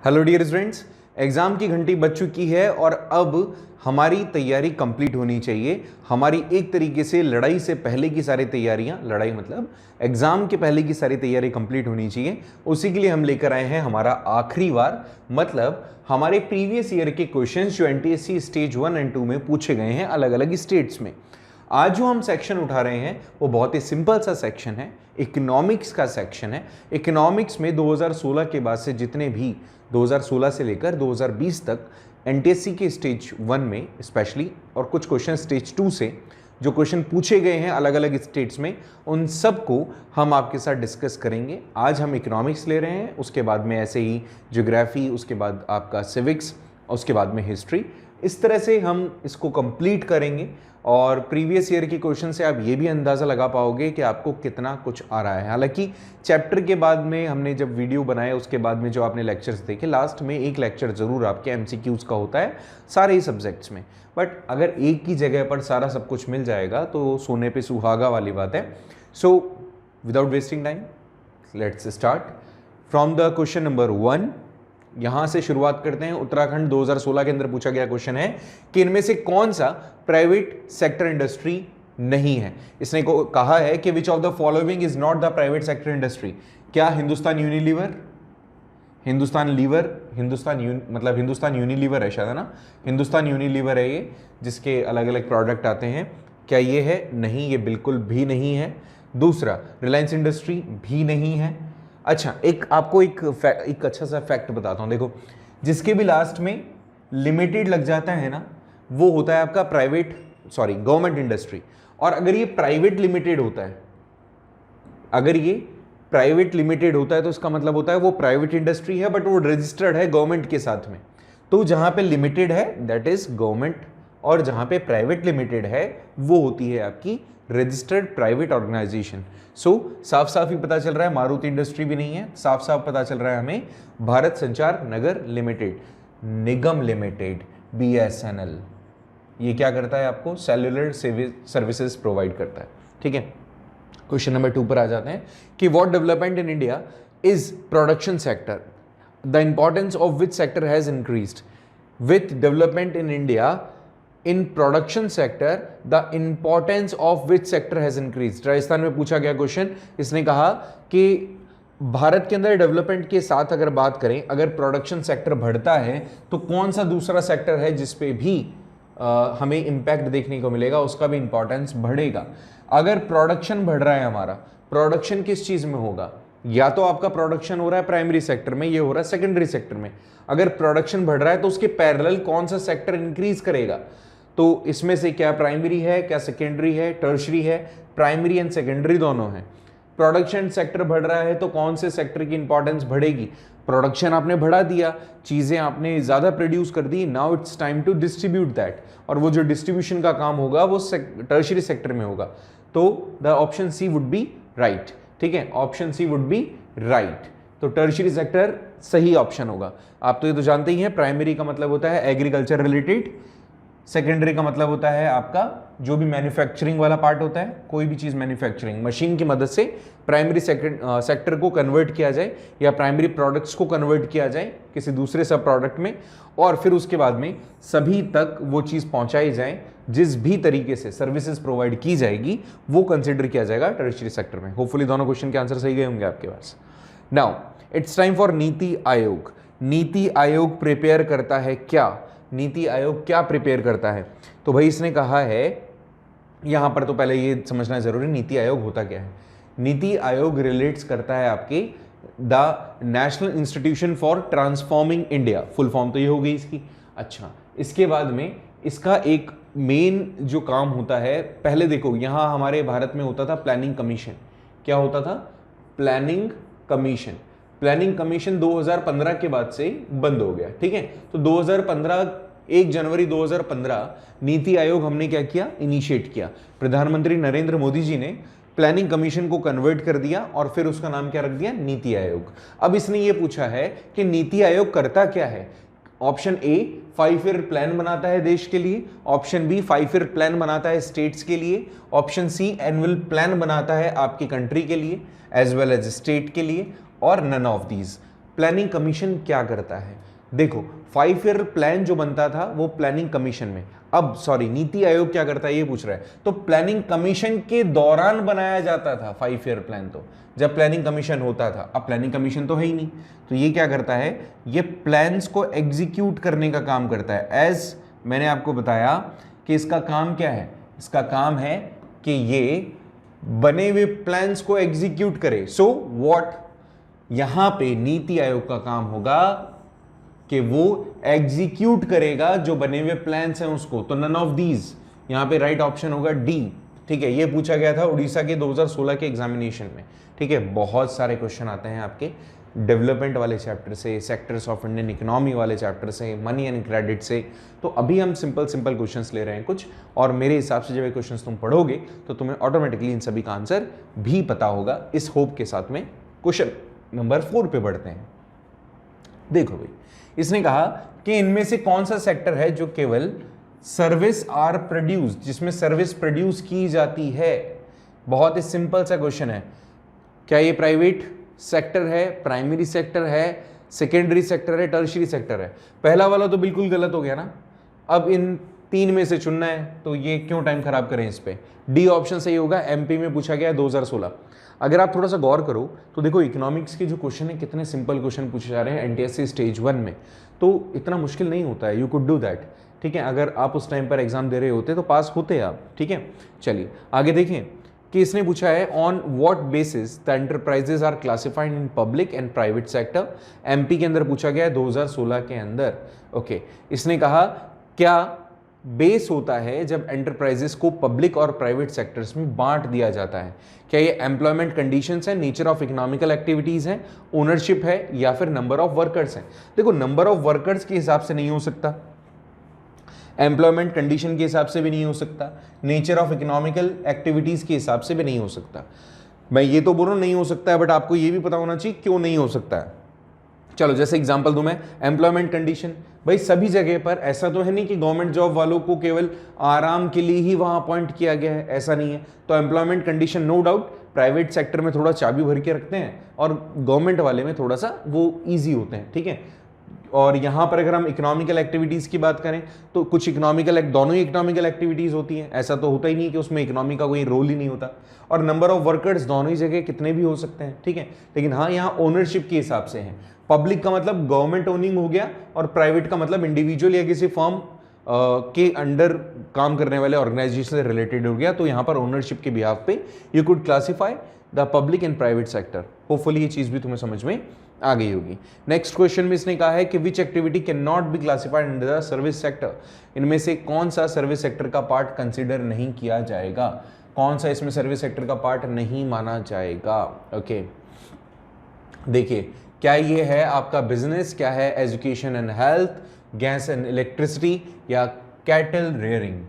Hello dear students, exam की घंटी बज चुकी है और अब हमारी तैयारी कंप्लीट होनी चाहिए। हमारी एक तरीके से लड़ाई से पहले की सारी तैयारियां, लड़ाई मतलब एग्ज़ाम के पहले की सारी तैयारी कंप्लीट होनी चाहिए। उसी के लिए हम लेकर आए हैं हमारा आखिरी बार, मतलब हमारे प्रीवियस ईयर के क्वेश्चंस जो एनटीएससी स्टेज 1 एंड 2 में पूछे गए हैं अलग अलग स्टेट्स में। आज जो हम सेक्शन उठा रहे हैं वो बहुत ही सिंपल सा सेक्शन है, इकोनॉमिक्स का सेक्शन है। इकोनॉमिक्स में 2016 के बाद से जितने भी 2016 से लेकर 2020 तक एनटीएससी के स्टेज 1 में स्पेशली और कुछ क्वेश्चन स्टेज 2 से जो क्वेश्चन पूछे गए हैं अलग अलग स्टेट्स में, उन सब को हम आपके साथ डिस्कस करेंगे। आज हम इकोनॉमिक्स ले रहे हैं, उसके बाद में ऐसे ही ज्योग्राफी, उसके बाद आपका सिविक्स, उसके बाद में हिस्ट्री। इस तरह से हम इसको कंप्लीट करेंगे और प्रीवियस ईयर के क्वेश्चन से आप ये भी अंदाज़ा लगा पाओगे कि आपको कितना कुछ आ रहा है। हालांकि चैप्टर के बाद में हमने जब वीडियो बनाया उसके बाद में जो आपने लेक्चर्स देखे, लास्ट में एक लेक्चर ज़रूर आपके एमसीक्यूज़ का होता है सारे ही सब्जेक्ट्स में। बट अगर एक ही जगह पर सारा सब कुछ मिल जाएगा तो सोने पे सुहागा वाली बात है। So without wasting time let's start from the question number 1। यहां से शुरुआत करते हैं। उत्तराखंड 2016 के अंदर पूछा गया क्वेश्चन है कि इनमें से कौन सा प्राइवेट सेक्टर इंडस्ट्री नहीं है। इसने कहा है कि which of the following is not the private sector industry. क्या हिंदुस्तान यूनिलीवर, हिंदुस्तान यूनिलीवर है शायद, है ना, हिंदुस्तान यूनिलीवर है ये, जिसके अलग अलग प्रोडक्ट आते हैं। क्या ये है? नहीं, ये बिल्कुल भी नहीं है। दूसरा, रिलायंस इंडस्ट्री भी नहीं है। अच्छा, एक आपको एक अच्छा सा फैक्ट बताता हूं। देखो, जिसके भी लास्ट में लिमिटेड लग जाता है ना, वो होता है आपका गवर्नमेंट इंडस्ट्री। और अगर ये प्राइवेट लिमिटेड होता है, तो इसका मतलब होता है वो प्राइवेट इंडस्ट्री है बट वो रजिस्टर्ड है गवर्नमेंट के साथ में। तो जहां पे लिमिटेड है दैट इज गवर्नमेंट, और जहां पे प्राइवेट लिमिटेड है वो होती है आपकी रजिस्टर्ड प्राइवेट ऑर्गेनाइजेशन। सो साफ साफ ही पता चल रहा है मारुति इंडस्ट्री भी नहीं है, साफ साफ पता चल रहा है हमें भारत संचार निगम लिमिटेड BSNL, ये क्या करता है? आपको सेल्युलर सर्विसेज प्रोवाइड करता है। ठीक है, क्वेश्चन नंबर 2 पर आ जाते हैं कि what development in India is production sector, the importance of which sector has increased with development in India. In production sector the importance of which sector has increased. Rajasthan में पूछा गया क्वेश्चन। इसने कहा कि भारत के अंदर डेवलपमेंट के साथ अगर बात करें, अगर प्रोडक्शन सेक्टर बढ़ता है तो कौन सा दूसरा सेक्टर है जिसपे भी हमें इंपैक्ट देखने को मिलेगा, उसका भी इंपॉर्टेंस बढ़ेगा। अगर प्रोडक्शन बढ़ रहा है हमारा, प्रोडक्शन किस चीज में होगा? या तो आपका प्रोडक्शन हो रहा है प्राइमरी सेक्टर में, ये हो रहा है सेकेंडरी सेक्टर में। अगर प्रोडक्शन बढ़ रहा है तो उसके पैरेलल कौन सा सेक्टर इंक्रीज करेगा? तो इसमें से क्या प्राइमरी है, क्या सेकेंडरी है, टर्शरी है? प्राइमरी एंड सेकेंडरी दोनों है। प्रोडक्शन सेक्टर बढ़ रहा है तो कौन से सेक्टर की इंपॉर्टेंस बढ़ेगी? प्रोडक्शन आपने बढ़ा दिया, चीजें आपने ज्यादा प्रोड्यूस कर दी, now it's time to distribute that, और वो जो डिस्ट्रीब्यूशन का काम होगा वो टर्शरी सेक्टर में होगा। तो the option C would be right. ठीक है, option C would be right. तो टर्शरी सेक्टर सही ऑप्शन होगा। आप तो ये तो जानते ही हैं, प्राइमरी का मतलब होता है एग्रीकल्चर रिलेटेड, सेकेंडरी का मतलब होता है आपका जो भी मैन्युफैक्चरिंग वाला पार्ट होता है, कोई भी चीज़ मैन्युफैक्चरिंग मशीन की मदद से प्राइमरी सेक्टर को कन्वर्ट किया जाए या प्राइमरी प्रोडक्ट्स को कन्वर्ट किया जाए किसी दूसरे सब प्रोडक्ट में, और फिर उसके बाद में सभी तक वो चीज़ पहुंचाई जाए, जिस भी तरीके से सर्विसेज प्रोवाइड की जाएगी वो कंसिडर किया जाएगा टर्शियरी सेक्टर में। होपफुली दोनों क्वेश्चन के आंसर सही गए होंगे आपके पास। Now it's time for NITI Aayog. NITI Aayog prepare करता है क्या? नीति आयोग क्या प्रिपेयर करता है? तो भाई इसने कहा है, यहां पर तो पहले ये समझना जरूरी, नीति आयोग होता क्या है। नीति आयोग रिलेट्स करता है आपके the national institution for transforming India, full form तो ये हो गई इसकी। अच्छा, इसके बाद में इसका एक मेन जो काम होता है, पहले देखो यहां हमारे भारत में होता था प्लानिंग कमीशन। क्या होता था? Planning commission. प्लानिंग कमीशन 2015 के बाद से बंद हो गया। ठीक है, तो 1 जनवरी 2015 नीति आयोग हमने क्या किया? इनिशिएट किया। प्रधानमंत्री नरेंद्र मोदी जी ने प्लानिंग कमीशन को कन्वर्ट कर दिया और फिर उसका नाम क्या रख दिया? नीति आयोग। अब इसने ये पूछा है कि नीति आयोग करता क्या है। ऑप्शन ए 5 ईयर प्लान बनाता है देश के लिए, ऑप्शन बी 5 ईयर प्लान बनाता है स्टेट्स के लिए, ऑप्शन सी एनुअल प्लान बनाता है आपकी कंट्री के लिए एज वेल एज स्टेट के लिए, और none of these. Planning commission क्या करता है? देखो 5 ईयर प्लान जो बनता था वो प्लानिंग कमीशन में, अब सॉरी नीति आयोग क्या करता है ये पूछ रहा है, तो प्लानिंग कमीशन के दौरान बनाया जाता था 5 ईयर प्लान, तो जब प्लानिंग कमीशन होता था, अब प्लानिंग कमीशन तो है ही नहीं, तो ये क्या करता है, ये प्लान्स को एग्जीक्यूट करने का काम करता है। एज मैंने आपको बताया कि इसका काम क्या है, इसका काम है कि ये बने हुए प्लान्स को एग्जीक्यूट करे। सो व्हाट, यहां पे नीति आयोग का काम होगा कि वो एग्जीक्यूट करेगा जो बने हुए प्लान्स हैं उसको, तो नन ऑफ दीज, यहां पे राइट ऑप्शन होगा डी। ठीक है, ये पूछा गया था उड़ीसा के 2016 के एग्जामिनेशन में। ठीक है, बहुत सारे क्वेश्चन आते हैं आपके डेवलपमेंट वाले चैप्टर से, सेक्टर्स ऑफ इंडियन इकोनॉमी वाले चैप्टर से, मनी एंड क्रेडिट से, तो अभी हम सिंपल सिंपल क्वेश्चंस ले रहे हैं कुछ, और मेरे हिसाब से जब ये क्वेश्चंस तुम पढ़ोगे तो तुम्हें ऑटोमेटिकली इन सभी का आंसर भी पता होगा। इस होप के साथ में क्वेश्चन नंबर 4 पे बढ़ते हैं। देखो भाई, इसने कहा कि इनमें से कौन सा सेक्टर है जो केवल सर्विस आर प्रोड्यूस, जिसमें सर्विस प्रोड्यूस की जाती है। बहुत ही सिंपल सा क्वेश्चन है, क्या ये प्राइवेट सेक्टर है, प्राइमरी सेक्टर है, सेकेंडरी सेक्टर है, टर्शियरी सेक्टर है? पहला वाला तो बिल्कुल गलत हो गया ना, अब इन 3 में से चुनना है, तो ये क्यों टाइम खराब करें इस पे। डी ऑप्शन सही होगा, एमपी में पूछा गया 2016। अगर आप थोड़ा सा गौर करो तो देखो इकोनॉमिक्स के जो क्वेश्चन है कितने सिंपल क्वेश्चन पूछे जा रहे हैं एनटीएससी स्टेज 1 में, तो इतना मुश्किल नहीं होता है, यू कुड डू दैट। ठीक है, अगर आप उस टाइम पर एग्जाम दे रहे होते तो पास होते आप। ठीक है, चलिए आगे देखें कि इसने पूछा है on what basis the enterprises are classified in public and private sector. MP के अंदर पूछा गया है 2016 के अंदर। ओके, इसने कहा क्या बेस होता है जब एंटरप्राइजेस को पब्लिक और प्राइवेट सेक्टर्स में बांट दिया जाता है? क्या ये एम्प्लॉयमेंट कंडीशंस है, नेचर ऑफ इकोनॉमिकल एक्टिविटीज है, ओनरशिप है, या फिर नंबर ऑफ वर्कर्स है? देखो नंबर ऑफ वर्कर्स के हिसाब से नहीं हो सकता, एम्प्लॉयमेंट कंडीशन के हिसाब से भी नहीं हो सकता, नेचर ऑफ इकोनॉमिकल एक्टिविटीज के हिसाब से भी नहीं हो सकता। मैं ये तो बोल रहा हूं नहीं हो सकता है, बट आपको ये भी पता होना चाहिए क्यों नहीं हो सकता है। चलो जैसे एग्जांपल दूं मैं, एम्प्लॉयमेंट कंडीशन, भाई सभी जगह पर ऐसा तो है नहीं कि गवर्नमेंट जॉब वालों को केवल आराम के लिए ही वहां अपॉइंट किया गया है, ऐसा नहीं है। तो employment condition no doubt private sector में थोड़ा चाबी भर के रखते हैं और गवर्नमेंट वाले में थोड़ा सा वो ईजी होते हैं। ठीक है, और यहाँ पर अगर हम इकोनॉमिकल एक्टिविटीज़ की बात करें तो कुछ इकोनॉमिकल, दोनों ही इकोनॉमिकल एक्टिविटीज़ होती हैं, ऐसा तो होता ही नहीं कि उसमें इकोनॉमी का कोई रोल ही नहीं होता। और नंबर ऑफ वर्कर्स दोनों ही जगह कितने भी हो सकते हैं। ठीक है, लेकिन हाँ यहाँ ओनरशिप के हिसाब से है, पब्लिक का मतलब गवर्नमेंट ओनिंग हो गया और प्राइवेट का मतलब इंडिविजुअल या किसी फर्म के अंडर काम करने वाले ऑर्गेनाइजेशन से रिलेटेड हो गया। तो यहाँ पर ओनरशिप के बिहाफ पे you could classify the public and private sector. Hopefully ये चीज़ भी तुम्हें समझ में आ गई होगी। नेक्स्ट क्वेश्चन में इसने कहा है कि which activity can not be classified under the service sector. इनमें से कौन सा सर्विस सेक्टर का पार्ट कंसिडर नहीं किया जाएगा, कौन सा इसमें सर्विस सेक्टर का पार्ट नहीं माना जाएगा। ओके, देखिए क्या ये है आपका बिजनेस, क्या है education and health, gas and electricity, या कैटल रेयरिंग।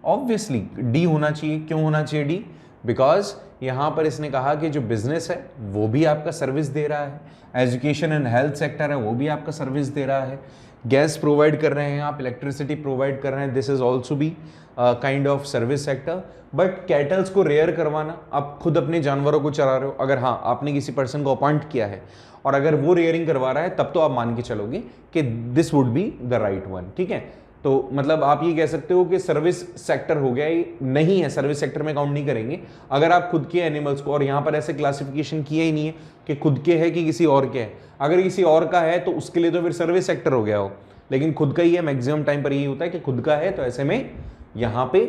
ऑब्वियसली डी होना चाहिए। क्यों होना चाहिए डी? बिकॉज यहाँ पर इसने कहा कि जो बिजनेस है वो भी आपका सर्विस दे रहा है, एजुकेशन एंड हेल्थ सेक्टर है वो भी आपका सर्विस दे रहा है, गैस प्रोवाइड कर रहे हैं आप, इलेक्ट्रिसिटी प्रोवाइड कर रहे हैं, this is also be kind of service sector. But kettles को रेयर करवाना, आप खुद अपने जानवरों को चरा रहे हो, अगर हाँ आपने किसी पर्सन को अपॉइंट किया है और अगर वो रेयरिंग करवा रहा है तब तो आप मान के चलोगे कि this would be the right one. ठीक है, तो मतलब आप ये कह सकते हो कि सर्विस सेक्टर हो गया, नहीं है, सर्विस सेक्टर में काउंट नहीं करेंगे अगर आप खुद के एनिमल्स को, और यहाँ पर ऐसे क्लासिफिकेशन किया ही नहीं है कि खुद के है कि किसी और के है। अगर किसी और का है तो उसके लिए तो फिर सर्विस सेक्टर हो गया हो, लेकिन खुद का ही है, मैक्सिमम टाइम पर यही होता है कि खुद का है, तो ऐसे में यहाँ पे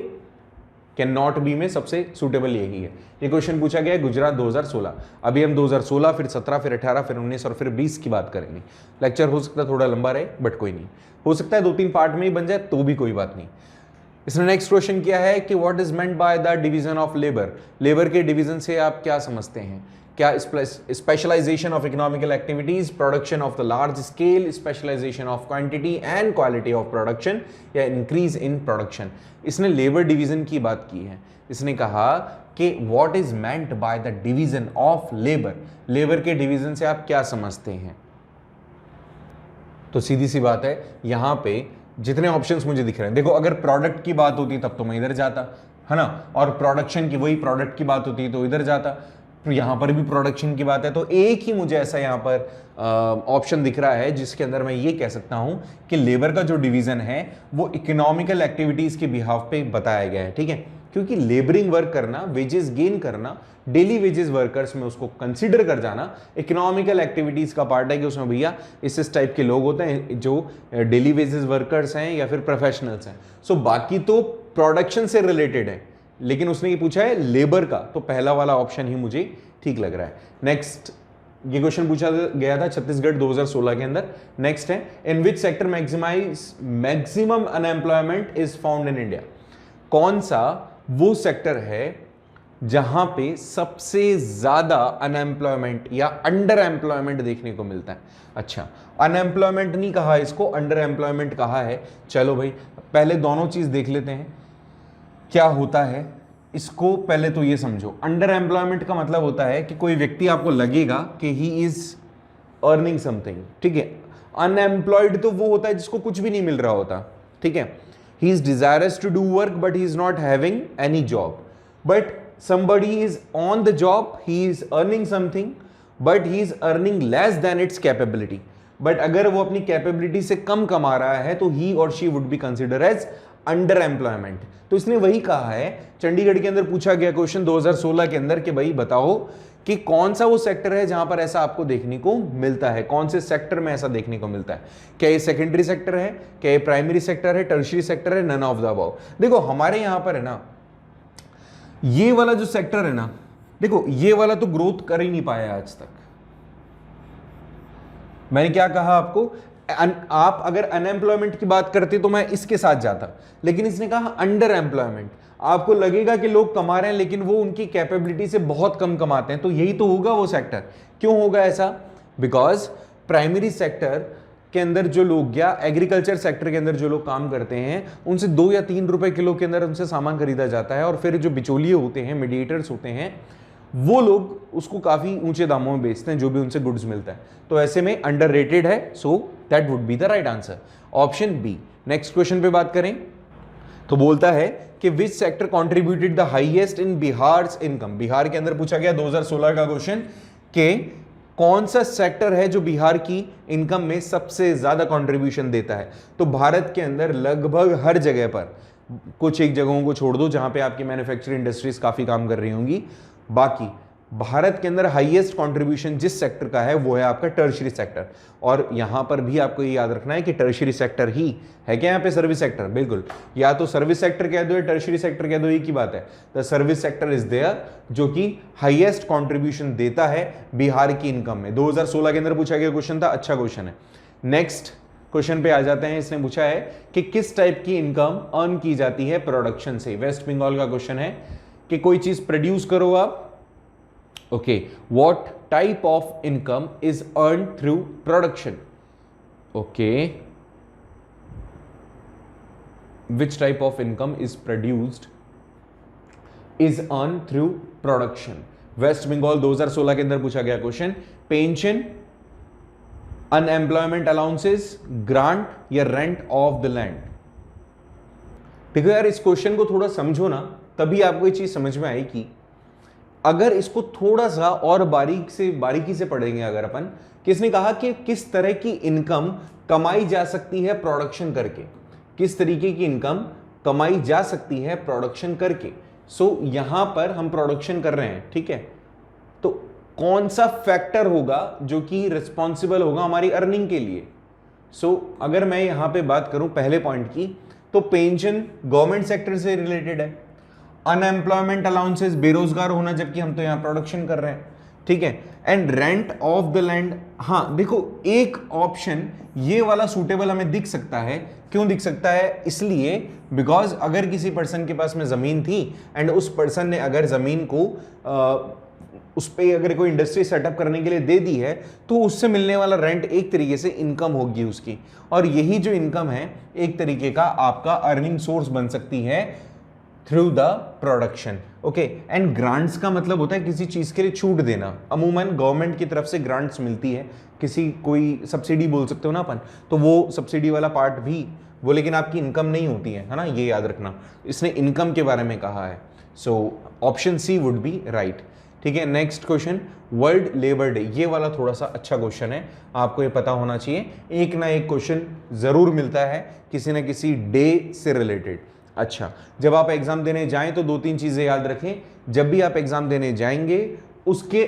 कैन नॉट बी में सबसे सुटेबल यही है। ये क्वेश्चन पूछा गया है गुजरात 2016। अभी हम 2016 फिर 17 फिर 18 फिर 19 और फिर 20 की बात करेंगे। लेक्चर हो सकता है थोड़ा लंबा रहे, बट कोई नहीं, हो सकता है 2-3 पार्ट में ही बन जाए तो भी कोई बात नहीं। इसने नेक्स्ट क्वेश्चन किया है कि what is meant by the division of labour. Labour के डिवीजन से आप क्या समझते हैं? क्या specialisation of economical activities, production of the large scale, specialisation of quantity and quality of production, या इंक्रीज इन प्रोडक्शन। इसने लेबर डिवीजन की बात की है। इसने कहा कि what is meant by the division of labour. Labour के डिवीजन से आप क्या समझते हैं? तो सीधी सी बात है, यहां पे जितने ऑप्शंस मुझे दिख रहे हैं, देखो अगर प्रोडक्ट की बात होती तब तो मैं इधर जाता, है ना, और प्रोडक्शन की, वही प्रोडक्ट की बात होती तो इधर जाता। तो यहाँ पर भी प्रोडक्शन की बात है, तो एक ही मुझे ऐसा यहाँ पर ऑप्शन दिख रहा है जिसके अंदर मैं ये कह सकता हूँ कि लेबर का जो डिवीजन है वो इकोनॉमिकल एक्टिविटीज के बिहाफ पे बताया गया है, ठीक है। क्योंकि लेबरिंग वर्क करना, वेजेस गेन करना, डेली वेजेस वर्कर्स में उसको कंसीडर कर जाना इकोनॉमिकल एक्टिविटीज का पार्ट है कि उसमें भैया इस टाइप के लोग होते हैं जो डेली वेजेस वर्कर्स हैं या फिर प्रोफेशनल्स हैं। सो बाकी तो प्रोडक्शन से रिलेटेड है, लेकिन उसने ये पूछा है लेबर का, तो पहला वाला ऑप्शन ही मुझे ठीक लग रहा है। नेक्स्ट, ये क्वेश्चन पूछा गया था छत्तीसगढ़ 2016 के अंदर। नेक्स्ट है, in which sector maximum unemployment is found in India. कौन सा वो सेक्टर है जहां पे सबसे ज्यादा अनएम्प्लॉयमेंट या अंडर एम्प्लॉयमेंट देखने को मिलता है। अच्छा, अनएम्प्लॉयमेंट नहीं कहा इसको, अंडर एम्प्लॉयमेंट कहा है। चलो भाई पहले दोनों चीज देख लेते हैं क्या होता है इसको। पहले तो ये समझो, अंडर एम्प्लॉयमेंट का मतलब होता है कि कोई व्यक्ति आपको लगेगा कि ही इज अर्निंग समथिंग, ठीक है। अनएम्प्लॉयड तो वो होता है जिसको कुछ भी नहीं मिल रहा होता, ठीक है। He is desirous to do work but he is not having any job, but somebody is on the job, he is earning something but he is earning less than its capability, but अगर वो अपनी capability से कम कमा रहा है तो he or she would be considered as under employment. तो इसने वही कहा है, चंडीगढ़ के अंदर पूछा गया क्वेश्चन 2016 के अंदर कि भाई बताओ कि कौन सा वो सेक्टर है जहां पर ऐसा आपको देखने को मिलता है, कौन से सेक्टर में ऐसा देखने को मिलता है। क्या ये सेकेंडरी सेक्टर है, क्या ये प्राइमरी सेक्टर है, टर्शियरी सेक्टर है, नन ऑफ द अबव। देखो हमारे यहां पर है ना, ये वाला जो सेक्टर है ना, देखो ये वाला तो ग्रोथ कर ही नहीं पाया आज तक। मैंने क्या कहा आपको, आप अगर अनएम्प्लॉयमेंट की बात करते तो मैं इसके साथ जाता, लेकिन इसने कहा अंडर एम्प्लॉयमेंट। आपको लगेगा कि लोग कमा रहे हैं लेकिन वो उनकी कैपेबिलिटी से बहुत कम कमाते हैं, तो यही तो होगा वो सेक्टर। क्यों होगा ऐसा? बिकॉज प्राइमरी सेक्टर के अंदर जो लोग या एग्रीकल्चर सेक्टर के अंदर जो लोग काम करते हैं उनसे 2 या 3 रुपए किलो के अंदर उनसे सामान खरीदा जाता है, और फिर जो बिचौलिए होते हैं, मीडिएटर्स होते हैं, वो लोग उसको काफी ऊंचे दामों में बेचते हैं जो भी उनसे गुड्स मिलता है। तो ऐसे में अंडररेटेड है, so that would be the right answer, option B. Next question पे बात करें तो बोलता है कि which sector contributed the highest in Bihar's income. Bihar के अंदर पूछा गया 2016 का क्वेश्चन कि कौन सा सेक्टर है जो बिहार की इनकम में सबसे ज्यादा कंट्रीब्यूशन देता है। तो भारत के अंदर लगभग हर जगह पर, कुछ एक जगहों को छोड़ दो जहां पे आपकी मैन्युफैक्चरिंग इंडस्ट्रीज काफी काम कर रही होंगी, बाकी भारत के अंदर हाईएस्ट कंट्रीब्यूशन जिस सेक्टर का है वो है आपका टर्शियरी सेक्टर। और यहां पर भी आपको ये याद रखना है कि टर्शियरी सेक्टर ही है क्या यहाँ पे सर्विस सेक्टर, बिल्कुल, या तो सर्विस सेक्टर कह दो या टर्शियरी सेक्टर कह दो, एक ही बात है। The service sector is there जो कि हाईएस्ट कंट्रीब्यूशन देता है बिहार की इनकम में। 2016 के अंदर पूछा गया क्वेश्चन था, अच्छा क्वेश्चन है। नेक्स्ट क्वेश्चन पे आ जाते हैं। इसने पूछा है कि किस टाइप की इनकम अर्न की जाती है प्रोडक्शन से। वेस्ट बंगाल का क्वेश्चन है कि कोई चीज प्रोड्यूस करो आप, okay, what type of income is earn through production, okay, which type of income is produced is earn through production. West Bengal 2016 के अंदर पूछा गया question, pension, unemployment allowances, grant या रेंट ऑफ द लैंड। देखो यार इस क्वेश्चन को थोड़ा समझो ना, तभी आपको ये चीज समझ में आएगी। अगर इसको थोड़ा सा और बारीकी से पढ़ेंगे अगर अपन, किसने कहा कि किस तरह की इनकम कमाई जा सकती है प्रोडक्शन करके, किस तरीके की इनकम कमाई जा सकती है प्रोडक्शन करके। सो यहां पर हम प्रोडक्शन कर रहे हैं, ठीक है, तो कौन सा फैक्टर होगा जो कि रिस्पॉन्सिबल होगा हमारी अर्निंग के लिए। सो अगर मैं यहां पे बात करूं पहले पॉइंट की, तो पेंशन गवर्नमेंट सेक्टर से रिलेटेड है, अनएम्प्लॉयमेंट अलाउंसेस बेरोजगार होना, जबकि हम तो यहां प्रोडक्शन कर रहे हैं, ठीक है, and rent of the land. हाँ देखो एक ऑप्शन ये वाला सूटेबल हमें दिख सकता है। क्यों दिख सकता है? इसलिए बिकॉज अगर किसी पर्सन के पास में जमीन थी एंड उस पर्सन ने अगर जमीन को उस पर अगर कोई इंडस्ट्री सेटअप करने के लिए दे दी है, तो उससे मिलने वाला रेंट एक तरीके से इनकम होगी उसकी, और यही जो इनकम है एक तरीके का आपका अर्निंग सोर्स बन सकती है through the production, okay. And grants का मतलब होता है किसी चीज के लिए छूट देना। अमूमन गवर्नमेंट की तरफ से ग्रांट्स मिलती है, किसी कोई सब्सिडी बोल सकते हो ना अपन, तो वो सब्सिडी वाला पार्ट भी वो लेकिन आपकी इनकम नहीं होती है ना, ये याद रखना। इसने इनकम के बारे में कहा है, so option C would be right. ठीक है, next question, world labour day, ये वाला थोड़ा सा अच्छा क्वेश्चन है, आपको ये पता होना चाहिए, एक ना एक क्वेश्चन जरूर मिलता है किसी ना किसी डे से रिलेटेड। अच्छा, जब आप एग्जाम देने जाएं तो 2-3 चीजें याद रखें, जब भी आप एग्जाम देने जाएंगे उसके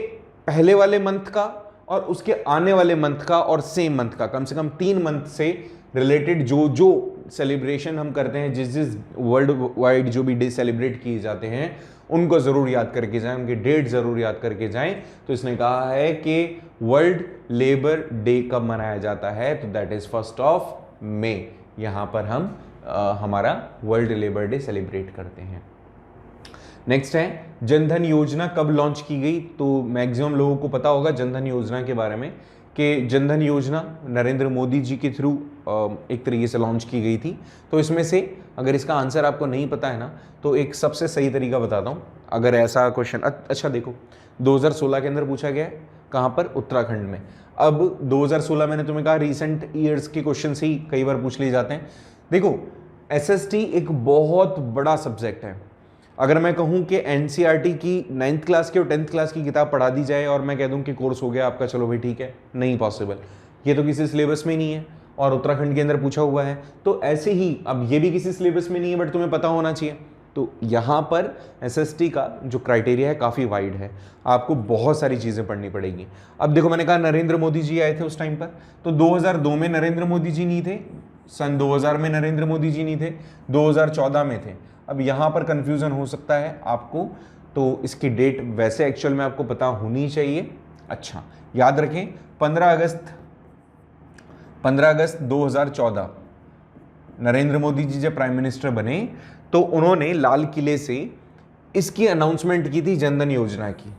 पहले वाले मंथ का और उसके आने वाले मंथ का और सेम मंथ का, कम से कम 3 मंथ से रिलेटेड जो जो सेलिब्रेशन हम करते हैं, जिस जिस वर्ल्ड वाइड जो भी डे सेलिब्रेट किए जाते हैं उनको जरूर याद करके जाएं, उनके डेट जरूर याद करके जाएं। तो इसने कहा है कि वर्ल्ड लेबर डे कब मनाया जाता है, तो दैट इज 1 मई, यहां पर हम हमारा वर्ल्ड लेबर डे सेलिब्रेट करते हैं। नेक्स्ट है जनधन योजना कब लॉन्च की गई, तो मैक्सिमम लोगों को पता होगा जनधन योजना के बारे में कि जनधन योजना नरेंद्र मोदी जी के थ्रू एक तरीके से लॉन्च की गई थी। तो इसमें से अगर इसका आंसर आपको नहीं पता है ना, तो एक सबसे सही तरीका बताता हूँ, अगर ऐसा क्वेश्चन, अच्छा देखो 2016 के अंदर पूछा गया है, कहाँ पर, उत्तराखंड में। अब 2016 मैंने तुम्हें कहा रिसेंट ईयर्स के क्वेश्चन ही कई बार पूछ लिए जाते हैं। देखो एसएसटी एक बहुत बड़ा सब्जेक्ट है, अगर मैं कहूं कि एनसीईआरटी की 9th क्लास की और 10th क्लास की किताब पढ़ा दी जाए और मैं कह दूं कि कोर्स हो गया आपका, चलो भाई ठीक है, नहीं पॉसिबल, ये तो किसी सिलेबस में नहीं है और उत्तराखंड के अंदर पूछा हुआ है। तो ऐसे ही अब ये भी किसी सिलेबस में नहीं है बट तुम्हें पता होना चाहिए। तो यहाँ पर एसएसटी का जो क्राइटेरिया है काफ़ी वाइड है, आपको बहुत सारी चीज़ें पढ़नी पड़ेगी। अब देखो मैंने कहा नरेंद्र मोदी जी आए थे उस टाइम पर, तो 2002 में नरेंद्र मोदी जी नहीं थे, सन 2000 में नरेंद्र मोदी जी नहीं थे, 2014 में थे। अब यहाँ पर कंफ्यूजन हो सकता है आपको, तो इसकी डेट वैसे एक्चुअल में आपको पता होनी चाहिए। अच्छा याद रखें 15 अगस्त 2014 नरेंद्र मोदी जी जब प्राइम मिनिस्टर बने तो उन्होंने लाल किले से इसकी अनाउंसमेंट की थी जनधन योजना की,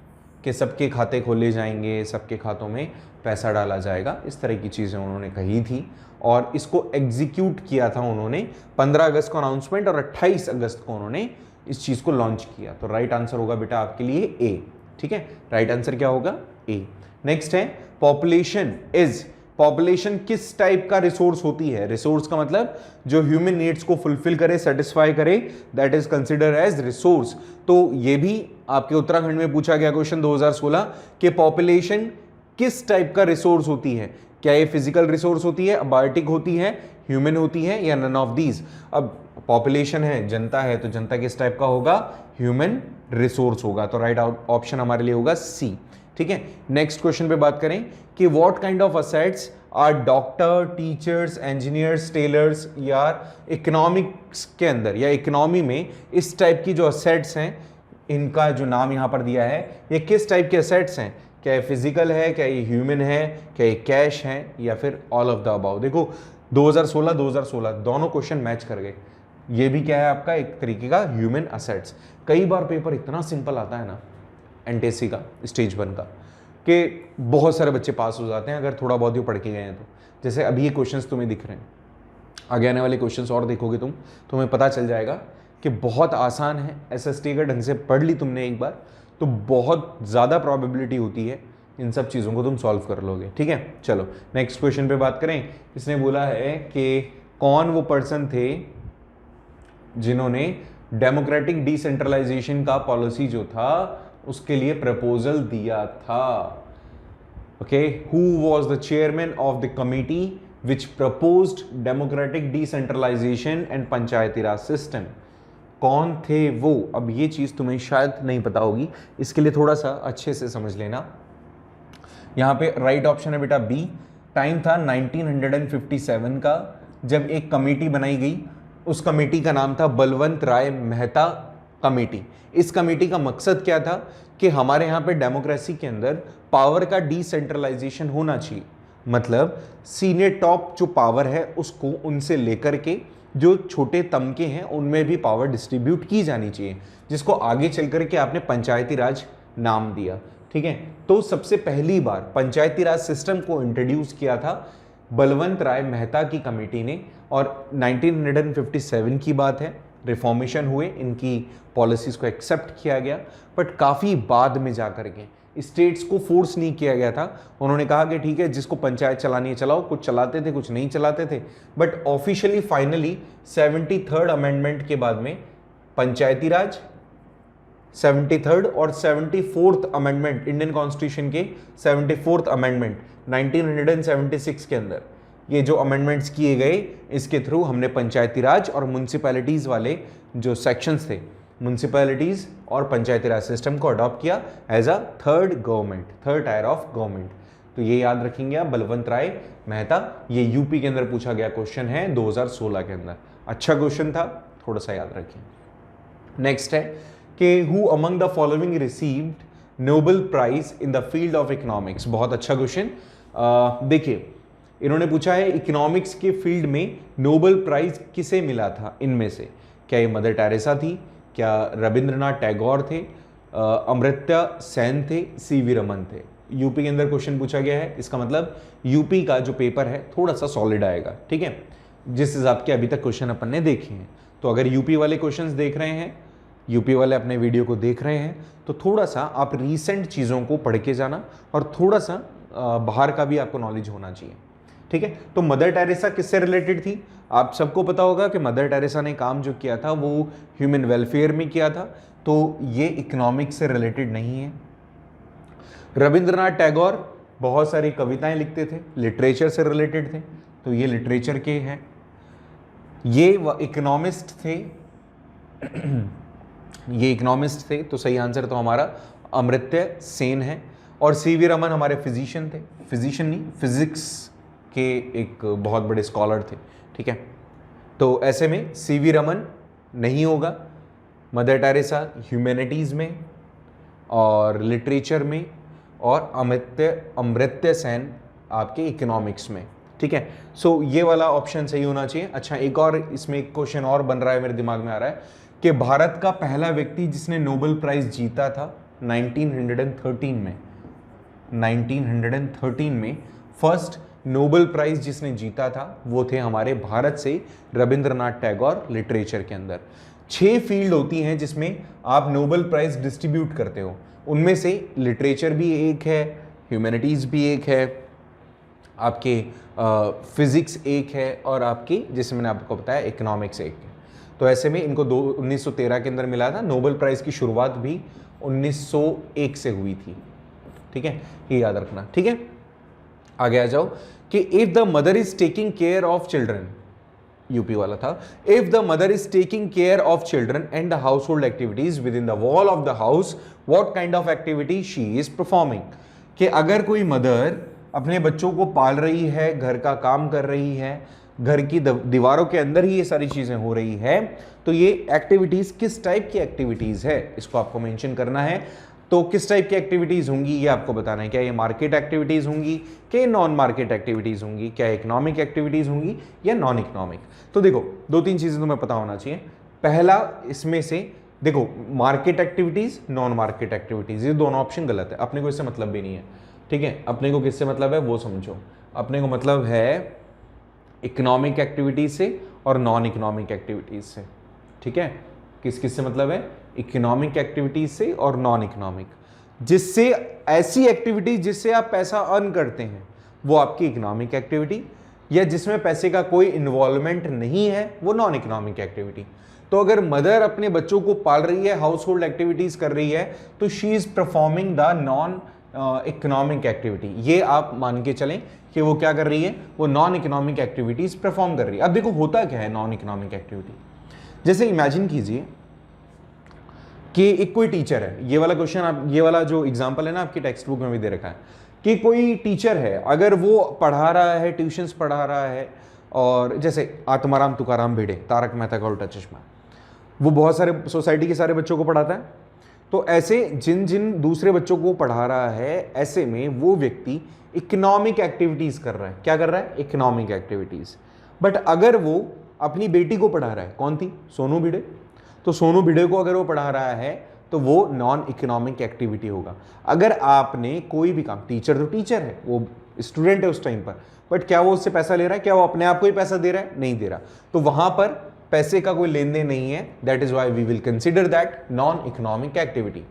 कि सबके खाते खोले जाएंगे, सबके खातों में पैसा डाला जाएगा, इस तरह की चीज़ें उन्होंने कही थी और इसको एग्जीक्यूट किया था उन्होंने। 15 अगस्त को अनाउंसमेंट और 28 अगस्त को उन्होंने इस चीज़ को लॉन्च किया। तो राइट आंसर होगा बेटा आपके लिए ए, ठीक है, राइट आंसर क्या होगा, ए। नेक्स्ट है पॉपुलेशन किस टाइप का रिसोर्स होती है, रिसोर्स का मतलब जो ह्यूमन नीड्स को फुलफिल करे, सेटिस्फाई करे, that is consider as resource. तो ये भी आपके उत्तराखंड में पूछा गया क्वेश्चन 2016 कि पॉपुलेशन किस टाइप का रिसोर्स होती है, क्या ये फिजिकल रिसोर्स होती है, अबायोटिक होती है, ह्यूमन होती है या नन ऑफ दीज। अब पॉपुलेशन है, जनता है, तो जनता किस टाइप का होगा, ह्यूमन रिसोर्स होगा। तो राइट ऑप्शन हमारे लिए होगा सी, ठीक है। नेक्स्ट क्वेश्चन पे बात करें कि what kind of assets are doctor, teachers, engineers, tailors या इकोनॉमिक्स के अंदर या इकोनॉमी में इस टाइप की जो असेट्स हैं, इनका जो नाम यहाँ पर दिया है, ये किस टाइप के असेट्स हैं, क्या ये फिजिकल है, क्या ये ह्यूमन है, क्या ये कैश है या फिर ऑल ऑफ द अबाउ। देखो 2016 दोनों क्वेश्चन मैच कर गए। ये भी क्या है आपका एक तरीके का ह्यूमन असेट्स। कई बार पेपर इतना सिंपल आता है ना एनटीएससी का स्टेज 1 का कि बहुत सारे बच्चे पास हो जाते हैं अगर थोड़ा बहुत ही पढ़ के गए हैं तो। जैसे अभी ये क्वेश्चंस तुम्हें दिख रहे हैं, आगे आने वाले क्वेश्चंस और देखोगे तुम्हें पता चल जाएगा कि बहुत आसान है। एसएसटी का ढंग से पढ़ ली तुमने एक बार तो बहुत ज़्यादा प्रोबेबिलिटी होती है इन सब चीज़ों को तुम सॉल्व कर लोगे, ठीक है। चलो नेक्स्ट क्वेश्चन पे बात करें। इसने बोला है कि कौन वो पर्सन थे जिन्होंने डेमोक्रेटिक डिसेंट्रलाइजेशन का पॉलिसी जो था उसके लिए प्रपोजल दिया था। Okay, who was the chairman of the committee which proposed democratic decentralisation and Panchayati Raj system. कौन थे वो। अब ये चीज़ तुम्हें शायद नहीं पता होगी, इसके लिए थोड़ा सा अच्छे से समझ लेना। यहाँ पे राइट ऑप्शन है बेटा बी। टाइम था 1957 का जब एक कमेटी बनाई गई, उस कमेटी का नाम था बलवंत राय मेहता कमेटी। इस कमेटी का मकसद क्या था कि हमारे यहाँ पे डेमोक्रेसी के अंदर पावर का डिसेंट्रलाइजेशन होना चाहिए, मतलब सीनियर टॉप जो पावर है उसको उनसे लेकर के जो छोटे तमके हैं उनमें भी पावर डिस्ट्रीब्यूट की जानी चाहिए, जिसको आगे चल करके आपने पंचायती राज नाम दिया, ठीक है। तो सबसे पहली बार पंचायती राज सिस्टम को इंट्रोड्यूस किया था बलवंत राय मेहता की कमेटी ने, और 1957 की बात है, रिफॉर्मेशन हुए, इनकी पॉलिसीज को एक्सेप्ट किया गया, बट काफ़ी बाद में जाकर के स्टेट्स को फोर्स नहीं किया गया था। उन्होंने कहा कि ठीक है जिसको पंचायत चलानी है चलाओ, कुछ चलाते थे कुछ नहीं चलाते थे, but officially finally 73rd amendment के बाद में पंचायती राज 73rd और 74th अमेंडमेंट, इंडियन कॉन्स्टिट्यूशन के 74th अमेंडमेंट 1976 के अंदर ये जो अमेंडमेंट्स किए गए, इसके थ्रू हमने पंचायती राज और म्यूनसिपैलिटीज वाले जो सेक्शंस थे, म्यूनसिपैलिटीज और पंचायती राज सिस्टम को अडॉप्ट किया as a third government, third tier of government. तो ये याद रखेंगे आप, बलवंत राय मेहता। ये यूपी के अंदर पूछा गया क्वेश्चन है 2016 के अंदर। अच्छा क्वेश्चन था, थोड़ा सा याद रखें। नेक्स्ट है कि who among the following received Nobel prize in the field of economics. बहुत अच्छा क्वेश्चन। देखिए, इन्होंने पूछा है इकोनॉमिक्स के फील्ड में नोबेल प्राइज किसे मिला था इनमें से। क्या ये मदर टेरेसा थी, क्या रविंद्रनाथ टैगोर थे, अमर्त्य सेन थे, सीवी रमन थे। यूपी के अंदर क्वेश्चन पूछा गया है, इसका मतलब यूपी का जो पेपर है थोड़ा सा सॉलिड आएगा, ठीक है, जिस हिसाब के अभी तक क्वेश्चन अपन ने देखे हैं। तो अगर यूपी वाले क्वेश्चंस देख रहे हैं, यूपी वाले अपने वीडियो को देख रहे हैं, तो थोड़ा सा आप रीसेंट चीज़ों को पढ़ के जाना और थोड़ा सा बाहर का भी आपको नॉलेज होना चाहिए, ठीक है। तो मदर टेरेसा किससे रिलेटेड थी? आप सबको पता होगा कि मदर टेरेसा ने काम जो किया था वो ह्यूमन वेलफेयर में किया था, तो ये इकोनॉमिक्स से रिलेटेड नहीं है। रविंद्रनाथ टैगोर बहुत सारी कविताएं लिखते थे, लिटरेचर से रिलेटेड थे, तो ये लिटरेचर के हैं। ये इकोनॉमिस्ट थे ये इकोनॉमिस्ट थे, तो सही आंसर तो हमारा अमर्त्य सेन है। और सीवी रमन हमारे फिजिशियन थे, फिजिशियन नहीं, फिजिक्स के एक बहुत बड़े स्कॉलर थे, ठीक है। तो ऐसे में सीवी रमन नहीं होगा, मदर टेरेसा ह्यूमैनिटीज़ में और लिटरेचर में, और अमर्त्य सेन आपके इकोनॉमिक्स में, ठीक है। सो ये वाला ऑप्शन सही होना चाहिए। अच्छा, एक और इसमें एक क्वेश्चन और बन रहा है, मेरे दिमाग में आ रहा है कि भारत का पहला व्यक्ति जिसने नोबेल प्राइज जीता था 1913 में, 1913 में फर्स्ट नोबेल प्राइज जिसने जीता था वो थे हमारे भारत से रविंद्रनाथ टैगोर। लिटरेचर के अंदर 6 फील्ड होती हैं जिसमें आप नोबेल प्राइज डिस्ट्रीब्यूट करते हो, उनमें से लिटरेचर भी एक है, ह्यूमैनिटीज़ भी एक है, आपके फिजिक्स एक है, और आपकी, जैसे मैंने आपको बताया, इकोनॉमिक्स एक है। तो ऐसे में इनको 1913 के अंदर मिला था। नोबेल प्राइज़ की शुरुआत भी 1901 से हुई थी, ठीक है, ये याद रखना, ठीक है। आगे आ जाओ कि if the mother is taking care of children, UP वाला था, if the mother is taking care of children and the house hold activities with in the wall of the house, what kind of activity she is performing. कि अगर कोई mother अपने बच्चों को पाल रही है, घर का काम कर रही है, घर की दीवारों के अंदर ही ये सारी चीजें हो रही है, तो ये एक्टिविटीज किस टाइप की एक्टिविटीज है, इसको आपको मेंशन करना है। तो किस टाइप की एक्टिविटीज होंगी ये आपको बताना है। क्या ये मार्केट एक्टिविटीज होंगी, क्या नॉन मार्केट एक्टिविटीज होंगी, क्या इकोनॉमिक एक्टिविटीज होंगी या नॉन इकोनॉमिक। तो देखो, 2-3 चीजें तुम्हें पता होना चाहिए। पहला इसमें से देखो, market activities, non market activities, ये दोनों ऑप्शन गलत है, अपने को इससे मतलब भी नहीं है, ठीक है। अपने को किससे मतलब है वो समझो। अपने को मतलब है इकोनॉमिक एक्टिविटीज से और नॉन इकोनॉमिक एक्टिविटीज से, ठीक है। किस किस से मतलब है? इकोनॉमिक एक्टिविटीज से और नॉन इकोनॉमिक। जिससे ऐसी एक्टिविटीज जिससे आप पैसा अर्न करते हैं वो आपकी इकोनॉमिक एक्टिविटी, या जिसमें पैसे का कोई इन्वॉल्वमेंट नहीं है वो नॉन इकोनॉमिक एक्टिविटी। तो अगर मदर अपने बच्चों को पाल रही है, हाउस होल्ड एक्टिविटीज कर रही है, तो she is performing the non economic activity. ये आप मान के चलें कि वो क्या कर रही है, वो नॉन इकोनॉमिक एक्टिविटीज परफॉर्म कर रही है। अब देखो होता क्या है नॉन इकोनॉमिक एक्टिविटी। जैसे इमेजिन कीजिए कि एक कोई टीचर है, ये वाला क्वेश्चन आप, ये वाला जो एग्जांपल है ना आपकी टेक्स्ट बुक में भी दे रखा है कि कोई टीचर है, अगर वो पढ़ा रहा है, ट्यूशंस पढ़ा रहा है, और जैसे आत्माराम तुकाराम भिड़े, तारक मेहता का उल्टा चश्मा, वो बहुत सारे सोसाइटी के सारे बच्चों को पढ़ाता है। तो ऐसे जिन जिन दूसरे बच्चों को पढ़ा रहा है, ऐसे में वो व्यक्ति इकोनॉमिक एक्टिविटीज कर रहा है। क्या कर रहा है? Economic activities. बट अगर वो अपनी बेटी को पढ़ा रहा है, कौन थी? सोनू भिड़े। तो सोनू भिड़े को अगर वो पढ़ा रहा है तो वो नॉन इकोनॉमिक एक्टिविटी होगा। अगर आपने कोई भी काम, टीचर तो टीचर है, वो स्टूडेंट है उस टाइम पर, बट क्या वो उससे पैसा ले रहा है? क्या वो अपने आप को ही पैसा दे रहा है? नहीं दे रहा। तो वहां पर पैसे का कोई लेन देन नहीं है। That is why we will consider that non economic activity.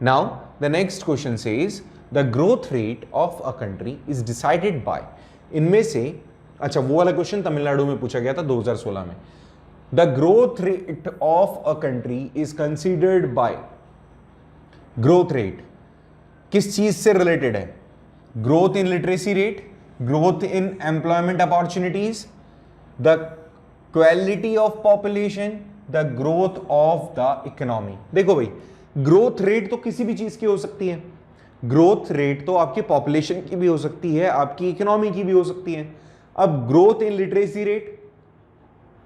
Now the next question says the growth rate of a country is decided by, इनमें से, अच्छा वो वाला क्वेश्चन तमिलनाडु में पूछा गया था 2016 में। The growth rate of a country is considered bye, growth rate किस चीज से रिलेटेड है? Growth in literacy rate, growth in employment opportunities, the quality of population, the growth of the economy. देखो भाई, ग्रोथ रेट तो किसी भी चीज की हो सकती है, ग्रोथ रेट तो आपकी पॉपुलेशन की भी हो सकती है, आपकी इकोनॉमी की भी हो सकती है। अब ग्रोथ इन लिटरेसी रेट,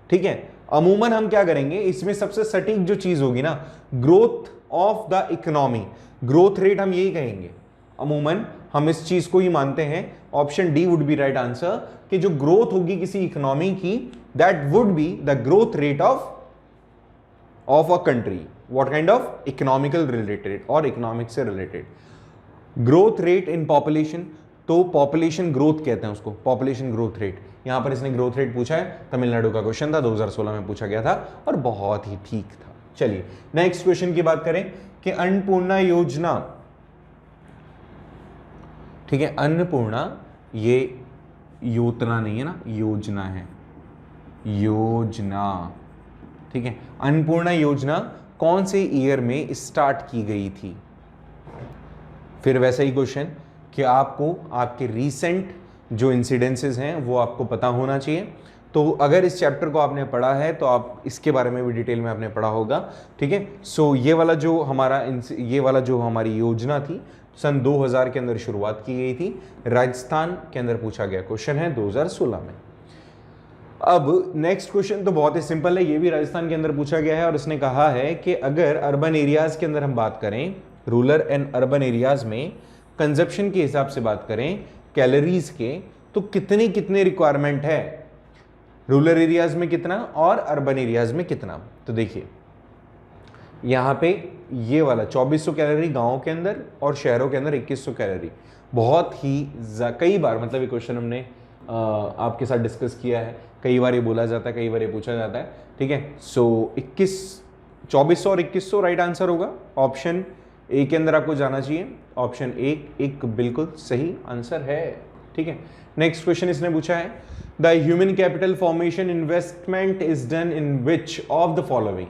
ठीक है, अमूमन हम क्या करेंगे, इसमें सबसे सटीक जो चीज होगी ना, growth of the economy, growth rate हम यही कहेंगे। अमूमन हम इस चीज को ही मानते हैं, option D would be right answer, कि जो ग्रोथ होगी किसी इकोनॉमी की, that would be the growth rate of a country. What kind of? Economical related और इकोनॉमिक से related. Growth rate in population, तो पॉपुलेशन ग्रोथ कहते हैं उसको, पॉपुलेशन ग्रोथ रेट। यहां पर इसने ग्रोथ रेट पूछा है, तमिलनाडु का क्वेश्चन था, 2016 में पूछा गया था और बहुत ही ठीक था। चलिए नेक्स्ट क्वेश्चन की बात करें कि अन्नपूर्णा योजना, ठीक है, अन्नपूर्णा ये योजना नहीं है ना, योजना है, योजना, ठीक है। अन्नपूर्णा योजना कौन से ईयर में स्टार्ट की गई थी? फिर वैसा ही क्वेश्चन कि आपको आपके रीसेंट जो इंसिडेंसेस हैं वो आपको पता होना चाहिए। तो अगर इस चैप्टर को आपने पढ़ा है तो आप इसके बारे में भी डिटेल में आपने पढ़ा होगा, ठीक है। सो ये वाला जो हमारी योजना थी सन 2000 के अंदर शुरुआत की गई थी, राजस्थान के अंदर पूछा गया क्वेश्चन है 2016 में। अब नेक्स्ट क्वेश्चन तो बहुत ही सिंपल है, ये भी राजस्थान के अंदर पूछा गया है और इसने कहा है कि अगर अर्बन एरियाज के अंदर हम बात करें, रूरल एंड अर्बन एरियाज में कंजप्शन के हिसाब से बात करें कैलोरीज के, तो कितने कितने रिक्वायरमेंट है, रूरल एरियाज में कितना और अर्बन एरियाज में कितना। तो देखिए यहाँ पे ये वाला 2400 कैलोरी गाँव के अंदर और शहरों के अंदर 2100 कैलोरी। बहुत ही कई बार मतलब ये क्वेश्चन हमने आपके साथ डिस्कस किया है, कई बार ये बोला जाता है, कई बार ये पूछा जाता है, ठीक है। सो 2400 और 2100 राइट आंसर होगा। ऑप्शन ए के अंदर आपको जाना चाहिए, ऑप्शन एक बिल्कुल सही आंसर है, ठीक है। नेक्स्ट क्वेश्चन इसने पूछा है, the human capital formation investment is done in which of the following.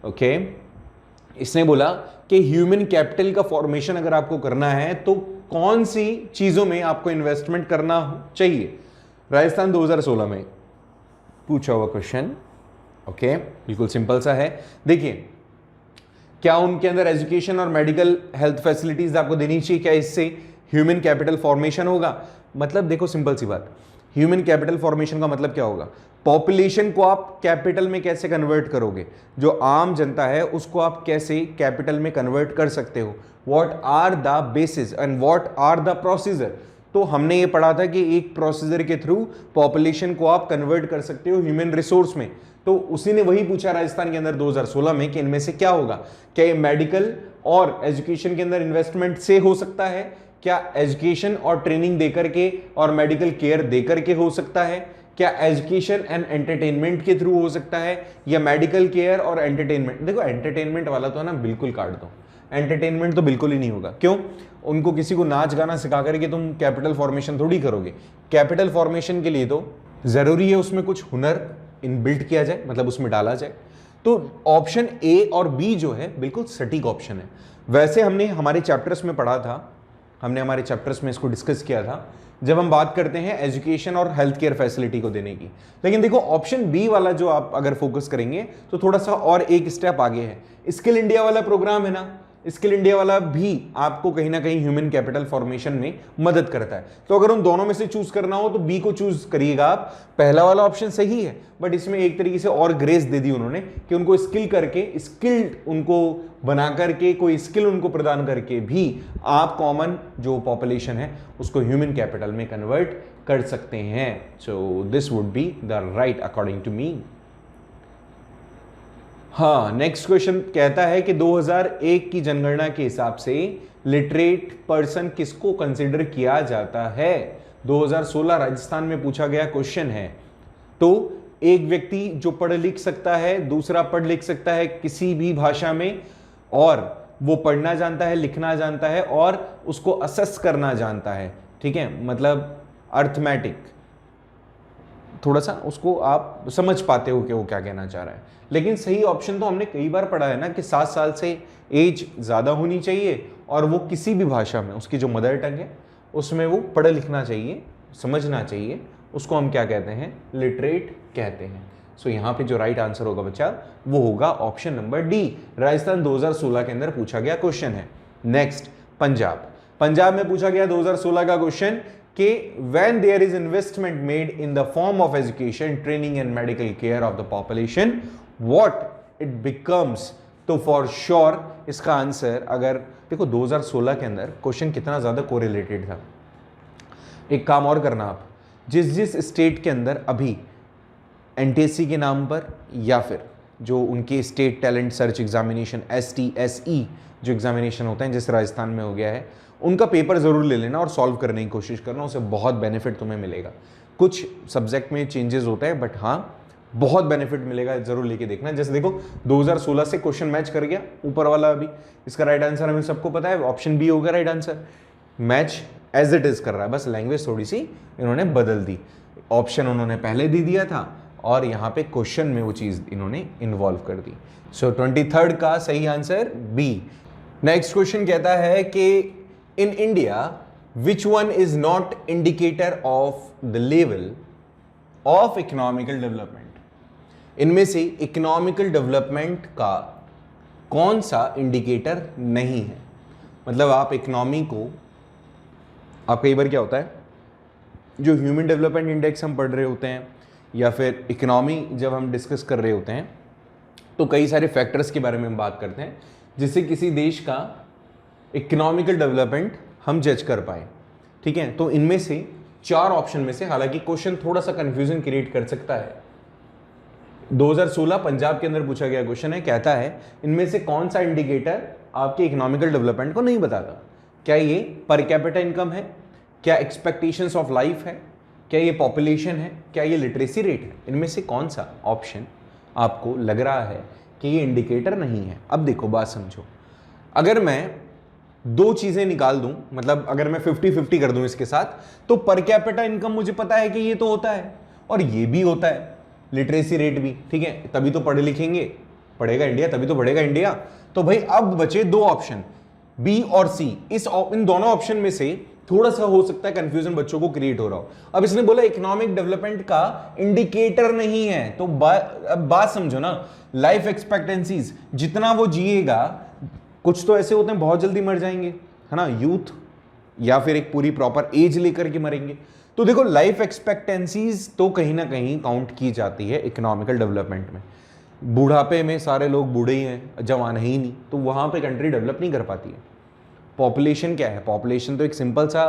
Okay, इसने बोला कि ह्यूमन कैपिटल का फॉर्मेशन अगर आपको करना है तो कौन सी चीजों में आपको इन्वेस्टमेंट करना चाहिए। राजस्थान 2016 में पूछा हुआ क्वेश्चन, ओके, बिल्कुल सिंपल सा है। देखिए, क्या उनके अंदर एजुकेशन और मेडिकल हेल्थ फैसिलिटीज आपको देनी चाहिए, क्या इससे ह्यूमन कैपिटल फॉर्मेशन होगा? मतलब देखो सिंपल सी बात, ह्यूमन कैपिटल फॉर्मेशन का मतलब क्या होगा, पॉपुलेशन को आप कैपिटल में कैसे कन्वर्ट करोगे, जो आम जनता है उसको आप कैसे कैपिटल में कन्वर्ट कर सकते हो, what are the basis and what are the procedure. तो हमने ये पढ़ा था कि एक प्रोसीजर के थ्रू पॉपुलेशन को आप कन्वर्ट कर सकते हो ह्यूमन रिसोर्स में। तो उसी ने वही पूछा राजस्थान के अंदर 2016 में कि इनमें से क्या होगा, क्या ये मेडिकल और एजुकेशन के अंदर इन्वेस्टमेंट से हो सकता है, क्या एजुकेशन और ट्रेनिंग देकर के और मेडिकल केयर देकर के हो सकता है, क्या एजुकेशन एंड एंटरटेनमेंट के थ्रू हो सकता है, या मेडिकल केयर और एंटरटेनमेंट। देखो एंटरटेनमेंट वाला तो है ना बिल्कुल काट दो, एंटरटेनमेंट तो बिल्कुल ही नहीं होगा। क्यों? उनको किसी को नाच गाना सिखा करके तुम कैपिटल फॉर्मेशन थोड़ी करोगे। कैपिटल फॉर्मेशन के लिए तो जरूरी है उसमें कुछ हुनर इनबिल्ट किया जाए, मतलब उसमें डाला जाए। तो ऑप्शन ए और बी जो है बिल्कुल सटीक ऑप्शन है। वैसे हमने हमारे चैप्टर्स में पढ़ा था, हमने हमारे चैप्टर्स में इसको डिस्कस किया था जब हम बात करते हैं एजुकेशन और हेल्थ केयर फैसिलिटी को देने की। लेकिन देखो ऑप्शन बी वाला जो आप अगर फोकस करेंगे तो थोड़ा सा और एक स्टेप आगे है। स्किल इंडिया वाला प्रोग्राम है ना, स्किल इंडिया वाला भी आपको कहीं ना कहीं ह्यूमन कैपिटल फॉर्मेशन में मदद करता है। तो अगर उन दोनों में से चूज करना हो तो बी को चूज करिएगा आप। पहला वाला ऑप्शन सही है, बट इसमें एक तरीके से और ग्रेस दे दी उन्होंने कि उनको स्किल करके, स्किल्ड उनको बना करके, कोई स्किल उनको प्रदान करके भी आप कॉमन जो पॉपुलेशन है उसको ह्यूमन कैपिटल में कन्वर्ट कर सकते हैं। So this would be the right according to me. हाँ, नेक्स्ट क्वेश्चन कहता है कि 2001 की जनगणना के हिसाब से लिटरेट पर्सन किसको कंसिडर किया जाता है। 2016 राजस्थान में पूछा गया क्वेश्चन है। तो एक व्यक्ति जो पढ़ लिख सकता है, दूसरा पढ़ लिख सकता है किसी भी भाषा में, और वो पढ़ना जानता है, लिखना जानता है और उसको असेस करना जानता है, ठीक है, मतलब अर्थमेटिक, थोड़ा सा उसको आप समझ पाते हो कि वो क्या कहना चाह रहा है। लेकिन सही ऑप्शन तो हमने कई बार पढ़ा है ना कि 7 साल से एज ज़्यादा होनी चाहिए और वो किसी भी भाषा में, उसकी जो मदर टंग है उसमें वो पढ़ा लिखना चाहिए, समझना चाहिए, उसको हम क्या कहते हैं, लिटरेट कहते हैं। सो यहाँ पे जो राइट आंसर होगा बच्चा वो होगा ऑप्शन नंबर डी। राजस्थान 2016 के अंदर पूछा गया क्वेश्चन है। नेक्स्ट पंजाब में पूछा गया 2016 का क्वेश्चन कि when there is investment made in the form of education, training and medical care of the population, what it becomes। तो फॉर श्योर इसका आंसर, अगर देखो 2016 के अंदर क्वेश्चन कितना ज्यादा कोरिलेटेड था। एक काम और करना आप, जिस स्टेट के अंदर अभी एनटीएससी के नाम पर या फिर जो उनके state talent search examination STSE जो एग्जामिनेशन होते हैं जिस राजस्थान में हो गया है, उनका पेपर ज़रूर ले लेना और सॉल्व करने की कोशिश करना, उससे बहुत बेनिफिट तुम्हें मिलेगा। कुछ सब्जेक्ट में चेंजेस होते हैं बट हाँ बहुत बेनिफिट मिलेगा, जरूर लेके देखना। जैसे देखो 2016 से क्वेश्चन मैच कर गया ऊपर वाला, अभी इसका राइट आंसर हमें सबको पता है, ऑप्शन बी होगा right answer. Match as it is कर रहा है, बस लैंग्वेज थोड़ी सी इन्होंने बदल दी, ऑप्शन उन्होंने पहले दे दिया था और यहाँ पे क्वेश्चन में वो चीज इन्होंने इन्वॉल्व कर दी। सो 23rd का सही आंसर बी। नेक्स्ट क्वेश्चन कहता है कि in India which one is not indicator of the level of economical development. इनमें से इकोनॉमिकल डेवलपमेंट का कौन सा इंडिकेटर नहीं है। मतलब आप इकोनॉमी को, आप कई बार क्या होता है जो ह्यूमन डेवलपमेंट इंडेक्स हम पढ़ रहे होते हैं या फिर इकोनॉमी जब हम डिस्कस कर रहे होते हैं तो कई सारे फैक्टर्स के बारे में हम बात करते हैं जिससे किसी देश का इकोनॉमिकल डेवलपमेंट हम जज कर पाए। ठीक है, तो इनमें से 4 ऑप्शन में से, हालांकि क्वेश्चन थोड़ा सा कंफ्यूजन क्रिएट कर सकता है, 2016 पंजाब के अंदर पूछा गया क्वेश्चन है, कहता है इनमें से कौन सा इंडिकेटर आपके इकोनॉमिकल डेवलपमेंट को नहीं बताता। क्या ये पर कैपिटा इनकम है, क्या एक्सपेक्टेशंस ऑफ लाइफ है, क्या ये पॉपुलेशन है, क्या ये लिटरेसी रेट है। इनमें से कौन सा ऑप्शन आपको लग रहा है कि ये इंडिकेटर नहीं है। अब देखो बात समझो, अगर मैं 2 चीजें निकाल दूं, मतलब अगर मैं 50-50 कर दूं इसके साथ, तो पर कैपिटा इनकम मुझे पता है कि ये तो होता है और ये भी होता है, लिटरेसी रेट भी। ठीक है, तभी तो पढ़े लिखेंगे, पढ़ेगा इंडिया, तभी तो बढ़ेगा इंडिया। तो भाई अब बचे 2 ऑप्शन, बी और सी। इन दोनों ऑप्शन में से थोड़ा सा हो सकता है कंफ्यूजन बच्चों को क्रिएट हो रहा हो। अब इसने बोला इकोनॉमिक डेवलपमेंट का इंडिकेटर नहीं है, तो अब बात समझो ना, लाइफ एक्सपेक्टेंसीज जितना वो जिएगा, कुछ तो ऐसे होते हैं बहुत जल्दी मर जाएंगे, है ना, यूथ, या फिर एक पूरी प्रॉपर एज लेकर के मरेंगे। तो देखो लाइफ एक्सपेक्टेंसीज तो कहीं ना कहीं काउंट की जाती है इकोनॉमिकल डेवलपमेंट में। बुढ़ापे में सारे लोग बूढ़े ही हैं, जवान है ही नहीं, तो वहां पे कंट्री डेवलप नहीं कर पाती है। पॉपुलेशन क्या है, पॉपुलेशन तो एक सिंपल सा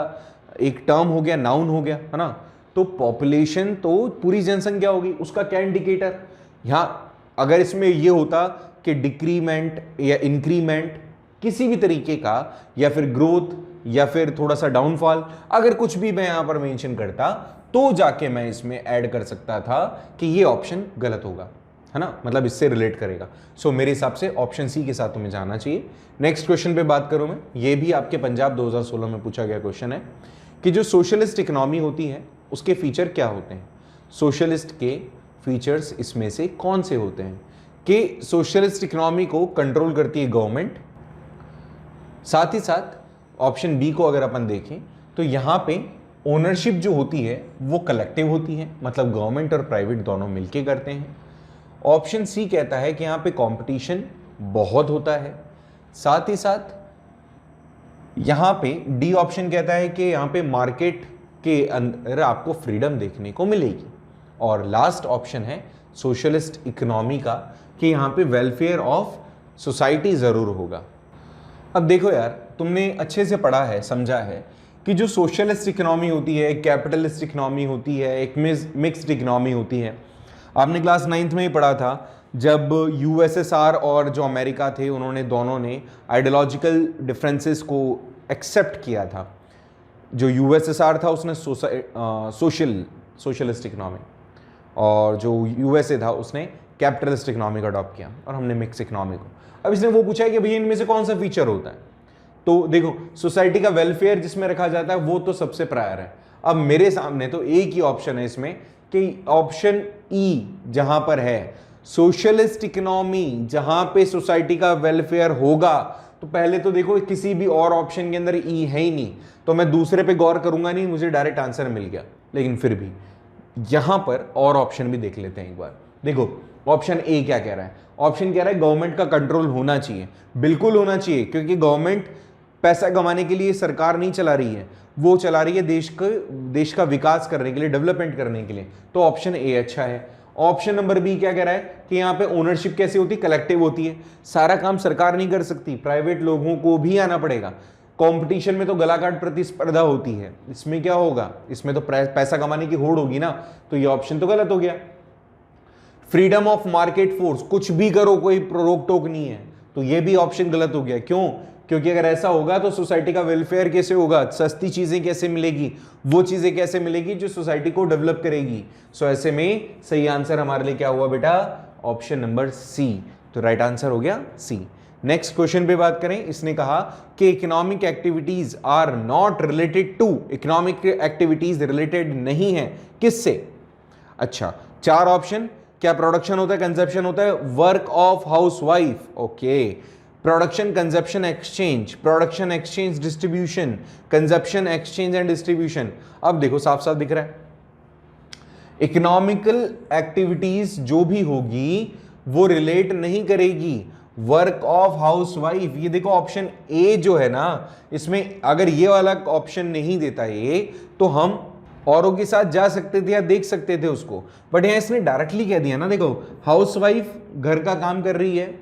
एक टर्म हो गया, नाउन हो गया, है ना। तो पॉपुलेशन तो पूरी जनसंख्या होगी, उसका क्या इंडिकेटर। यहाँ अगर इसमें ये होता कि डिक्रीमेंट या इंक्रीमेंट किसी भी तरीके का, या फिर ग्रोथ, या फिर थोड़ा सा डाउनफॉल, अगर कुछ भी मैं यहां पर मेंशन करता तो जाके मैं इसमें ऐड कर सकता था कि ये ऑप्शन गलत होगा, है ना, मतलब इससे रिलेट करेगा। सो मेरे हिसाब से ऑप्शन सी के साथ तुम्हें जाना चाहिए। नेक्स्ट क्वेश्चन पे बात करूं मैं, ये भी आपके पंजाब 2016 में पूछा गया क्वेश्चन है कि जो सोशलिस्ट इकोनॉमी होती है उसके फीचर क्या होते हैं। सोशलिस्ट के फीचर्स इसमें से कौन से होते हैं कि सोशलिस्ट इकोनॉमी को कंट्रोल करती है गवर्नमेंट, साथ ही साथ ऑप्शन बी को अगर अपन देखें तो यहां पे ओनरशिप जो होती है वो कलेक्टिव होती है, मतलब गवर्नमेंट और प्राइवेट दोनों मिलके करते हैं। ऑप्शन सी कहता है कि यहां पे कंपटीशन बहुत होता है, साथ ही साथ यहां पे डी ऑप्शन कहता है कि यहां पे मार्केट के अंदर आपको फ्रीडम देखने को मिलेगी। और लास्ट ऑप्शन है सोशलिस्ट इकोनॉमी का कि यहां पे वेलफेयर ऑफ सोसाइटी जरूर होगा। अब देखो यार, तुमने अच्छे से पढ़ा है, समझा है कि जो सोशलिस्ट इकोनॉमी होती है, एक कैपिटलिस्ट इकोनॉमी होती है, एक मिक्स्ड इकोनॉमी होती है। आपने क्लास 9th में ही पढ़ा था जब यूएसएसआर और जो अमेरिका थे उन्होंने दोनों ने आइडियोलॉजिकल डिफरेंसेस को एक्सेप्ट किया था। जो यूएसएसआर था उसने सोशलिस्ट इकोनॉमी, और जो यूएसए था उसने कैपिटलिस्ट इकोनॉमी का अडॉप्ट किया, और हमने मिक्स इकोनॉमी को। अब इसने वो पूछा है कि भैया इनमें से कौन सा फीचर होता है। तो देखो सोसाइटी का वेलफेयर जिसमें रखा जाता है वो तो सबसे प्रायर है। अब मेरे सामने तो एक ही ऑप्शन है इसमें कि ऑप्शन ई जहां पर है सोशलिस्ट इकोनॉमी, जहां पे सोसाइटी का वेलफेयर होगा, तो पहले तो देखो किसी भी और ऑप्शन के अंदर ई है ही नहीं, तो मैं दूसरे पे गौर करूंगा नहीं, मुझे डायरेक्ट आंसर मिल गया। लेकिन फिर भी यहां पर और ऑप्शन भी देख लेते हैं एक बार। देखो ऑप्शन ए क्या कह रहा है, ऑप्शन कह रहा है गवर्नमेंट का कंट्रोल होना चाहिए। बिल्कुल होना चाहिए, क्योंकि गवर्नमेंट पैसा कमाने के लिए सरकार नहीं चला रही है, वो चला रही है देश का विकास करने के लिए, डेवलपमेंट करने के लिए। तो ऑप्शन ए अच्छा है। ऑप्शन नंबर बी क्या कह रहा है कि यहाँ पे ओनरशिप कैसे होती है, कलेक्टिव होती है, सारा काम सरकार नहीं कर सकती, प्राइवेट लोगों को भी आना पड़ेगा। कंपटीशन में तो गलाकाट प्रतिस्पर्धा होती है, इसमें क्या होगा, इसमें तो पैसा कमाने की होड़ होगी ना, तो ये ऑप्शन तो गलत हो गया। फ्रीडम ऑफ मार्केट फोर्स, कुछ भी करो कोई रोक टोक नहीं है, तो ये भी ऑप्शन गलत हो गया। क्यों? क्योंकि अगर ऐसा होगा तो सोसाइटी का वेलफेयर कैसे होगा, सस्ती चीजें कैसे मिलेगी, वो चीजें कैसे मिलेगी जो सोसाइटी को डेवलप करेगी। सो ऐसे में सही आंसर हमारे लिए क्या हुआ बेटा, ऑप्शन नंबर सी। तो राइट आंसर हो गया सी। नेक्स्ट क्वेश्चन पे बात करें, इसने कहा कि economic activities are not related to, economic activities related नहीं है किससे। अच्छा, चार ऑप्शन, क्या प्रोडक्शन होता है, कंजप्शन होता है, work of housewife, okay, production consumption exchange, production exchange distribution, consumption exchange and distribution. अब देखो साफ साफ दिख रहा है, इकोनॉमिकल एक्टिविटीज जो भी होगी वो रिलेट नहीं करेगी वर्क ऑफ हाउसवाइफ। ये देखो ऑप्शन ए जो है ना, इसमें अगर ये वाला ऑप्शन नहीं देता ये, तो हम औरों के साथ जा सकते थे या देख सकते थे उसको, बट यहां इसने डायरेक्टली कह दिया ना, देखो हाउसवाइफ घर का काम कर रही है,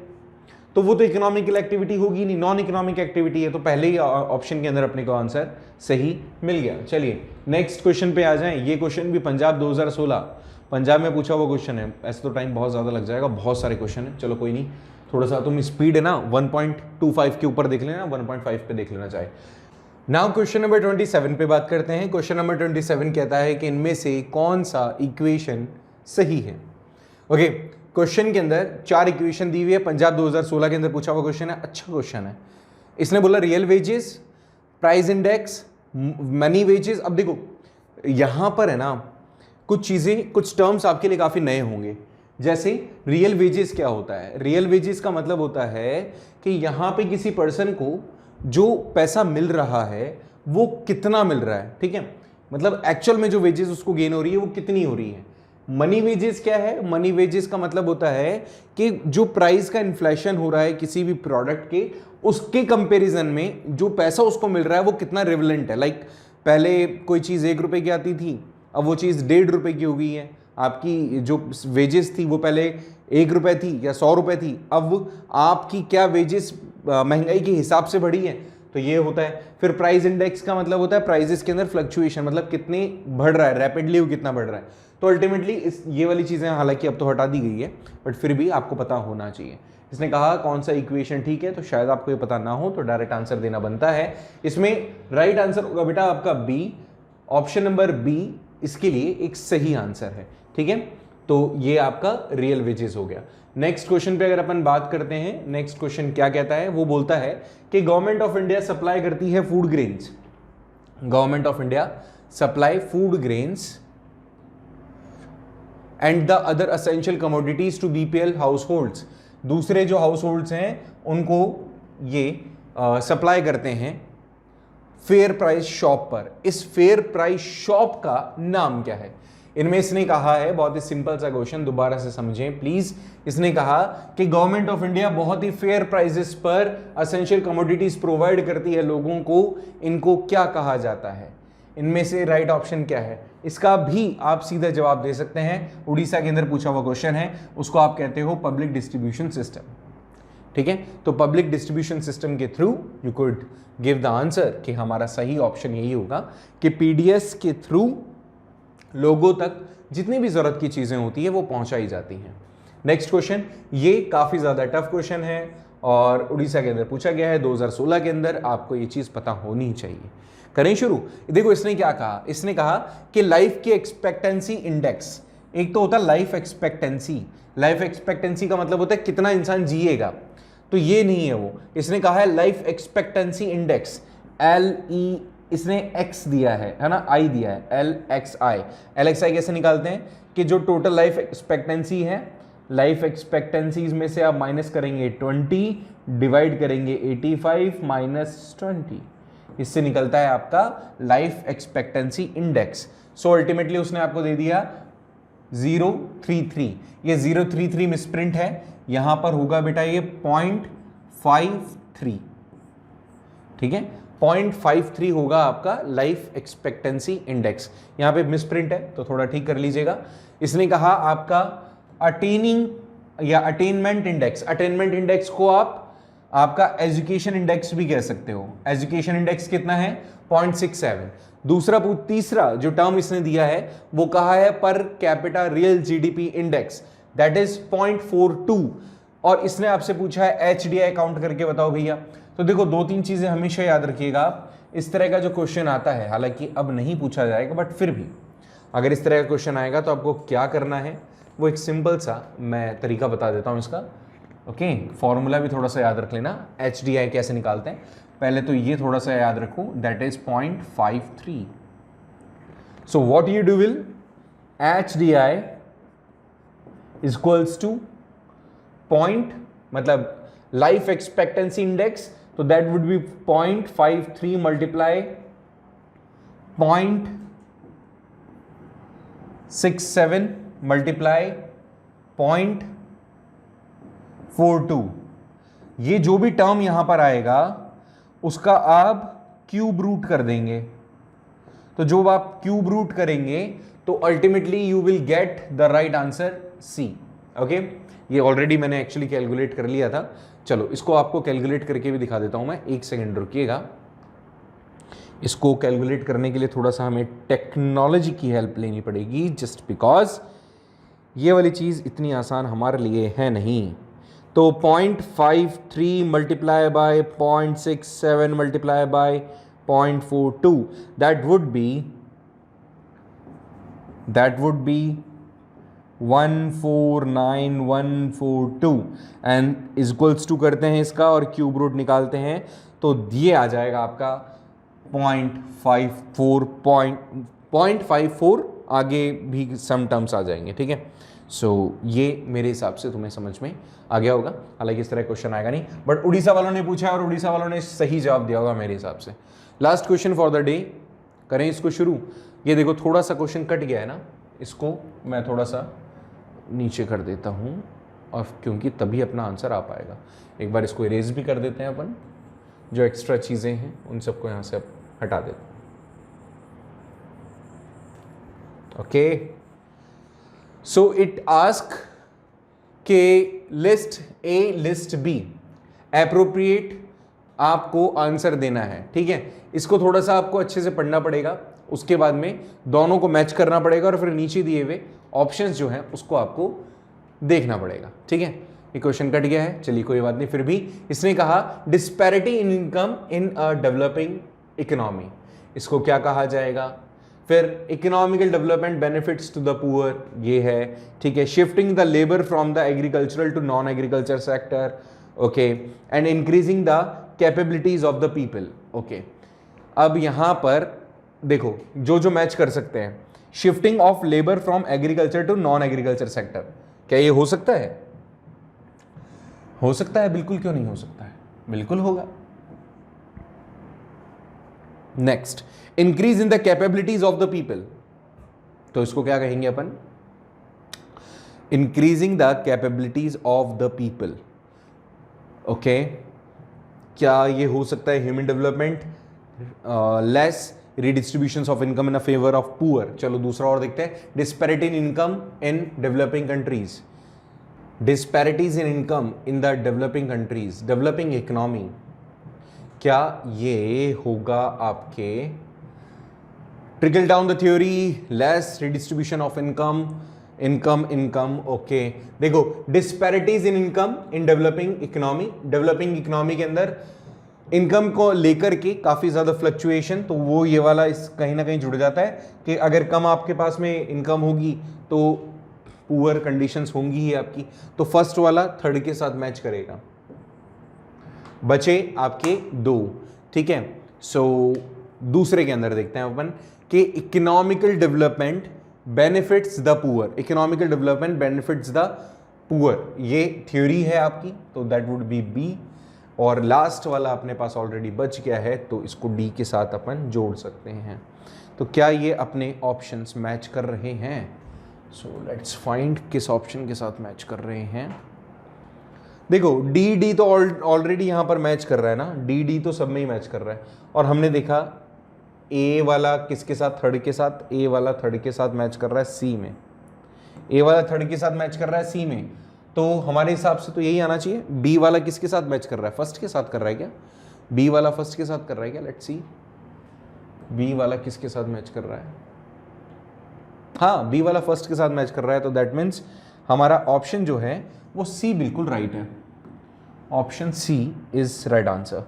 तो वो तो इकोनॉमिकल एक्टिविटी होगी नहीं, नॉन इकोनॉमिक एक्टिविटी है, तो पहले ही ऑप्शन के अंदर अपने को आंसर सही मिल गया। चलिए नेक्स्ट क्वेश्चन पे आ जाएं। ये क्वेश्चन भी पंजाब 2016 पंजाब में पूछा हुआ क्वेश्चन है, ऐसे तो टाइम बहुत ज्यादा लग जाएगा, बहुत सारे क्वेश्चन है, चलो कोई नहीं, थोड़ा सा तुम स्पीड है ना 1.25 के ऊपर देख लेना, 1.5 पे देख लेना चाहे। नाउ क्वेश्चन नंबर 27 पे बात करते हैं। क्वेश्चन नंबर 27 कहता है कि इनमें से कौन सा इक्वेशन सही है। ओके, क्वेश्चन के अंदर चार इक्वेशन दी हुई है, पंजाब 2016 के अंदर पूछा हुआ क्वेश्चन है, अच्छा क्वेश्चन है। इसने बोला real wages, price index, money wages. अब देखो यहां पर है ना कुछ चीजें, कुछ टर्म्स आपके लिए काफी नए होंगे, जैसे रियल वेजेस क्या होता है। रियल वेजेस का मतलब होता है कि यहां पे किसी पर्सन को जो पैसा मिल रहा है वो कितना मिल रहा है, ठीक है, मतलब एक्चुअल में जो वेजेस उसको गेन हो रही है वो कितनी हो रही है। मनी वेजेस क्या है, मनी वेजेस का मतलब होता है कि जो प्राइस का इन्फ्लेशन हो रहा है किसी भी प्रोडक्ट के, उसके कंपैरिजन में जो पैसा उसको मिल रहा है वो कितना रिवलेंट है। लाइक पहले कोई चीज़ 1 रुपए की आती थी, अब वो चीज़ 1.5 रुपए की हो गई है। आपकी जो वेजेस थी वो पहले 1 रुपए थी या 100 रुपए थी, अब आपकी क्या वेजेस महंगाई के हिसाब से बढ़ी है, तो ये होता है। फिर प्राइस इंडेक्स का मतलब होता है प्राइजेस के अंदर फ्लक्चुएशन, मतलब कितनी बढ़ रहा है, रैपिडली वो कितना बढ़ रहा है। तो अल्टीमेटली इस ये वाली चीज़ें हालांकि अब तो हटा दी गई है, बट फिर भी आपको पता होना चाहिए। इसने कहा कौन सा इक्वेशन ठीक है, तो शायद आपको ये पता ना हो, तो डायरेक्ट आंसर देना बनता है। इसमें राइट आंसर होगा बेटा आपका बी, ऑप्शन नंबर बी इसके लिए एक सही आंसर है, ठीक है। तो ये आपका रियल वेजेस हो गया। नेक्स्ट क्वेश्चन पे अगर अपन बात करते हैं, नेक्स्ट क्वेश्चन क्या कहता है, वो बोलता है कि गवर्नमेंट ऑफ इंडिया सप्लाई करती है food grains, government of India supply food grains and the other essential commodities to BPL households. दूसरे जो हाउस होल्ड्स हैं उनको ये सप्लाई करते हैं फेयर प्राइस शॉप पर। इस फेयर प्राइस शॉप का नाम क्या है। इनमें इसने कहा है, बहुत ही सिंपल सा क्वेश्चन, दोबारा से समझें प्लीज। इसने कहा कि गवर्नमेंट ऑफ इंडिया बहुत ही फेयर प्राइसेस पर असेंशियल कमोडिटीज प्रोवाइड करती है लोगों को, इनको क्या कहा जाता है। इनमें से राइट ऑप्शन क्या है, इसका भी आप सीधा जवाब दे सकते हैं। उड़ीसा के अंदर पूछा हुआ क्वेश्चन है, उसको आप कहते हो पब्लिक डिस्ट्रीब्यूशन सिस्टम, ठीक है। तो पब्लिक डिस्ट्रीब्यूशन सिस्टम के through you could give the answer कि हमारा सही ऑप्शन यही होगा कि पीडीएस के थ्रू लोगों तक जितनी भी जरूरत की चीजें होती है वो पहुंचाई जाती हैं। नेक्स्ट क्वेश्चन, ये काफी ज्यादा टफ क्वेश्चन है और उड़ीसा के अंदर पूछा गया है 2016 के अंदर, आपको ये चीज पता होनी चाहिए। करें शुरू। देखो इसने क्या कहा, इसने कहा कि लाइफ की एक्सपेक्टेंसी इंडेक्स, एक तो होता है लाइफ एक्सपेक्टेंसी, लाइफ एक्सपेक्टेंसी का मतलब होता है कितना इंसान जिएगा, तो ये नहीं है वो। इसने कहा है लाइफ एक्सपेक्टेंसी इंडेक्स, LEI इसने x दिया है ना, i दिया है, LXI। LXI कैसे निकालते हैं कि जो टोटल लाइफ एक्सपेक्टेंसी है, लाइफ एक्सपेक्टेंसीज में से आप माइनस करेंगे 20, डिवाइड करेंगे 85 माइनस 20, इससे निकलता है आपका life expectancy index. So ultimately उसने आपको दे दिया 033। ये 033 मिसप्रिंट है, यहां पर होगा बेटा ये 0.53, ठीक है, 0.53 होगा आपका लाइफ एक्सपेक्टेंसी इंडेक्स। यहां पे मिसप्रिंट है तो थोड़ा ठीक कर लीजिएगा। इसने कहा आपका अटेनिंग या अटेनमेंट इंडेक्स, अटेनमेंट इंडेक्स को आप आपका एजुकेशन इंडेक्स भी कह सकते हो। एजुकेशन इंडेक्स कितना है 0.67। तीसरा जो टर्म इसने दिया है वो कहा है per capita real GDP index, that is 0.42। और इसने आपसे पूछा है एचडीआई काउंट करके बताओ भैया। तो देखो 2-3 चीजें हमेशा याद रखिएगा आप, इस तरह का जो क्वेश्चन आता है, हालांकि अब नहीं पूछा जाएगा बट फिर भी अगर इस तरह का क्वेश्चन आएगा तो आपको क्या करना है, वो एक सिंपल सा मैं तरीका बता देता हूं इसका। ओके, फॉर्मूला भी थोड़ा सा याद रख लेना, एचडीआई कैसे निकालते हैं। पहले तो ये थोड़ा सा याद रखो, that is 0.53। So what you do will, HDI is equals two point, मतलब लाइफ एक्सपेक्टेंसी इंडेक्स, तो that would B 0.53 multiply 0.67 multiply 0.42। ये जो भी टर्म यहां पर आएगा उसका आप क्यूब रूट कर देंगे। तो जो आप क्यूब रूट करेंगे तो ultimately you will get the right answer C. Okay, ये ऑलरेडी मैंने एक्चुअली कैलकुलेट कर लिया था। चलो इसको आपको कैलकुलेट करके भी दिखा देता हूं मैं, एक सेकेंड रुकिएगा। इसको कैलकुलेट करने के लिए थोड़ा सा हमें टेक्नोलॉजी की हेल्प लेनी पड़ेगी, जस्ट बिकॉज ये वाली चीज़ इतनी आसान हमारे लिए है नहीं। तो 0.53 multiply by 0.67 multiply by 0.42, that would be 149,142 and is equals to करते हैं इसका और क्यूब रूट निकालते हैं तो ये आ जाएगा आपका 0.54, आगे भी सम टर्म्स आ जाएंगे, ठीक है। सो ये मेरे हिसाब से तुम्हें समझ में आ गया होगा, हालांकि इस तरह क्वेश्चन आएगा नहीं, बट उड़ीसा वालों ने पूछा और उड़ीसा वालों ने सही जवाब दिया होगा मेरे हिसाब से। Last question for the day, करें इसको शुरू। ये देखो थोड़ा सा क्वेश्चन कट गया है ना, इसको मैं थोड़ा सा नीचे कर देता हूँ और क्योंकि तभी अपना आंसर आ पाएगा। एक बार इसको इरेज भी कर देते हैं अपन, जो एक्स्ट्रा चीज़ें हैं उन सबको यहाँ से अब हटा देते हैं। ओके, सो इट आस्क के list A list B, appropriate आपको आंसर देना है, ठीक है। इसको थोड़ा सा आपको अच्छे से पढ़ना पड़ेगा, उसके बाद में दोनों को मैच करना पड़ेगा और फिर नीचे दिए हुए ऑप्शंस जो हैं उसको आपको देखना पड़ेगा, ठीक है। ये क्वेश्चन कट गया है, चलिए कोई बात नहीं, फिर भी इसने कहा disparity in income in a developing economy, इसको क्या कहा जाएगा। फिर economical development benefits to the poor, ये है, ठीक है। Shifting the labour from the agricultural to non agriculture sector, okay, and increasing the capabilities of the people, okay. अब यहां पर देखो जो जो मैच कर सकते हैं, shifting of labour from agriculture to non agriculture sector, क्या ये हो सकता है? हो सकता है, बिल्कुल, क्यों नहीं हो सकता है, बिल्कुल होगा। Next, increase in the capabilities of the people, तो इसको क्या कहेंगे अपन, increasing the capabilities of the people, okay. क्या ये हो सकता है human development, less redistribution of income in a favour of poor. चलो दूसरा और देखते हैं, disparity in income in developing countries, disparities in income in the developing countries, developing economy, क्या ये होगा आपके trickle down the theory, less redistribution of income, okay. देखो disparities in income in developing economy के अंदर इनकम को लेकर के काफी ज्यादा फ्लक्चुएशन, तो वो ये वाला इस कहीं ना कहीं जुड़ जाता है कि अगर कम आपके पास में इनकम होगी तो पुअर कंडीशंस होंगी ही आपकी, तो फर्स्ट वाला थर्ड के साथ मैच करेगा। बचे आपके दो, ठीक है। सो दूसरे के अंदर देखते हैं अपन कि economical development benefits the poor, economical development benefits the poor, ये थ्योरी है आपकी, तो दैट वुड बी बी। और लास्ट वाला अपने पास ऑलरेडी बच गया है, तो इसको डी के साथ अपन जोड़ सकते हैं। तो क्या ये अपने ऑप्शंस मैच कर रहे हैं? सो लेट्स फाइंड किस ऑप्शन के साथ मैच कर रहे हैं। देखो डी डी तो ऑलरेडी यहाँ पर मैच कर रहा है ना, डी डी तो सब में ही मैच कर रहा है। और हमने देखा ए वाला किसके साथ, थर्ड के साथ, ए वाला थर्ड के साथ मैच कर रहा है सी में, ए वाला थर्ड के साथ मैच कर रहा है सी में, तो हमारे हिसाब से तो यही आना चाहिए। बी वाला किसके साथ मैच कर रहा है, फर्स्ट के साथ कर रहा है क्या? बी वाला फर्स्ट के साथ कर रहा है क्या? लेट्स सी, बी वाला किसके साथ मैच कर रहा है? हाँ, बी वाला फर्स्ट के साथ मैच कर रहा है, तो दैट मीन्स हमारा ऑप्शन जो है वो सी बिल्कुल राइट है। Option C is right answer.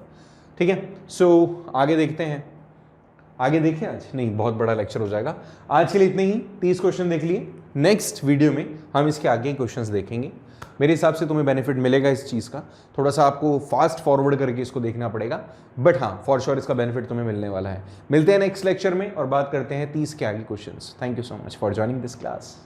ठीक है, सो आगे देखते हैं। आगे देखें आज? नहीं, बहुत बड़ा लेक्चर हो जाएगा। आज के लिए इतने ही, 30 क्वेश्चन देख लिए। नेक्स्ट वीडियो में हम इसके आगे क्वेश्चंस देखेंगे। मेरे हिसाब से तुम्हें बेनिफिट मिलेगा इस चीज़ का, थोड़ा सा आपको फास्ट फॉरवर्ड करके इसको देखना पड़ेगा, बट हाँ फॉर श्योर इसका बेनिफिट तुम्हें मिलने वाला है। मिलते हैं नेक्स्ट लेक्चर में और बात करते हैं 30 के आगे questions. Thank you so much for joining this class.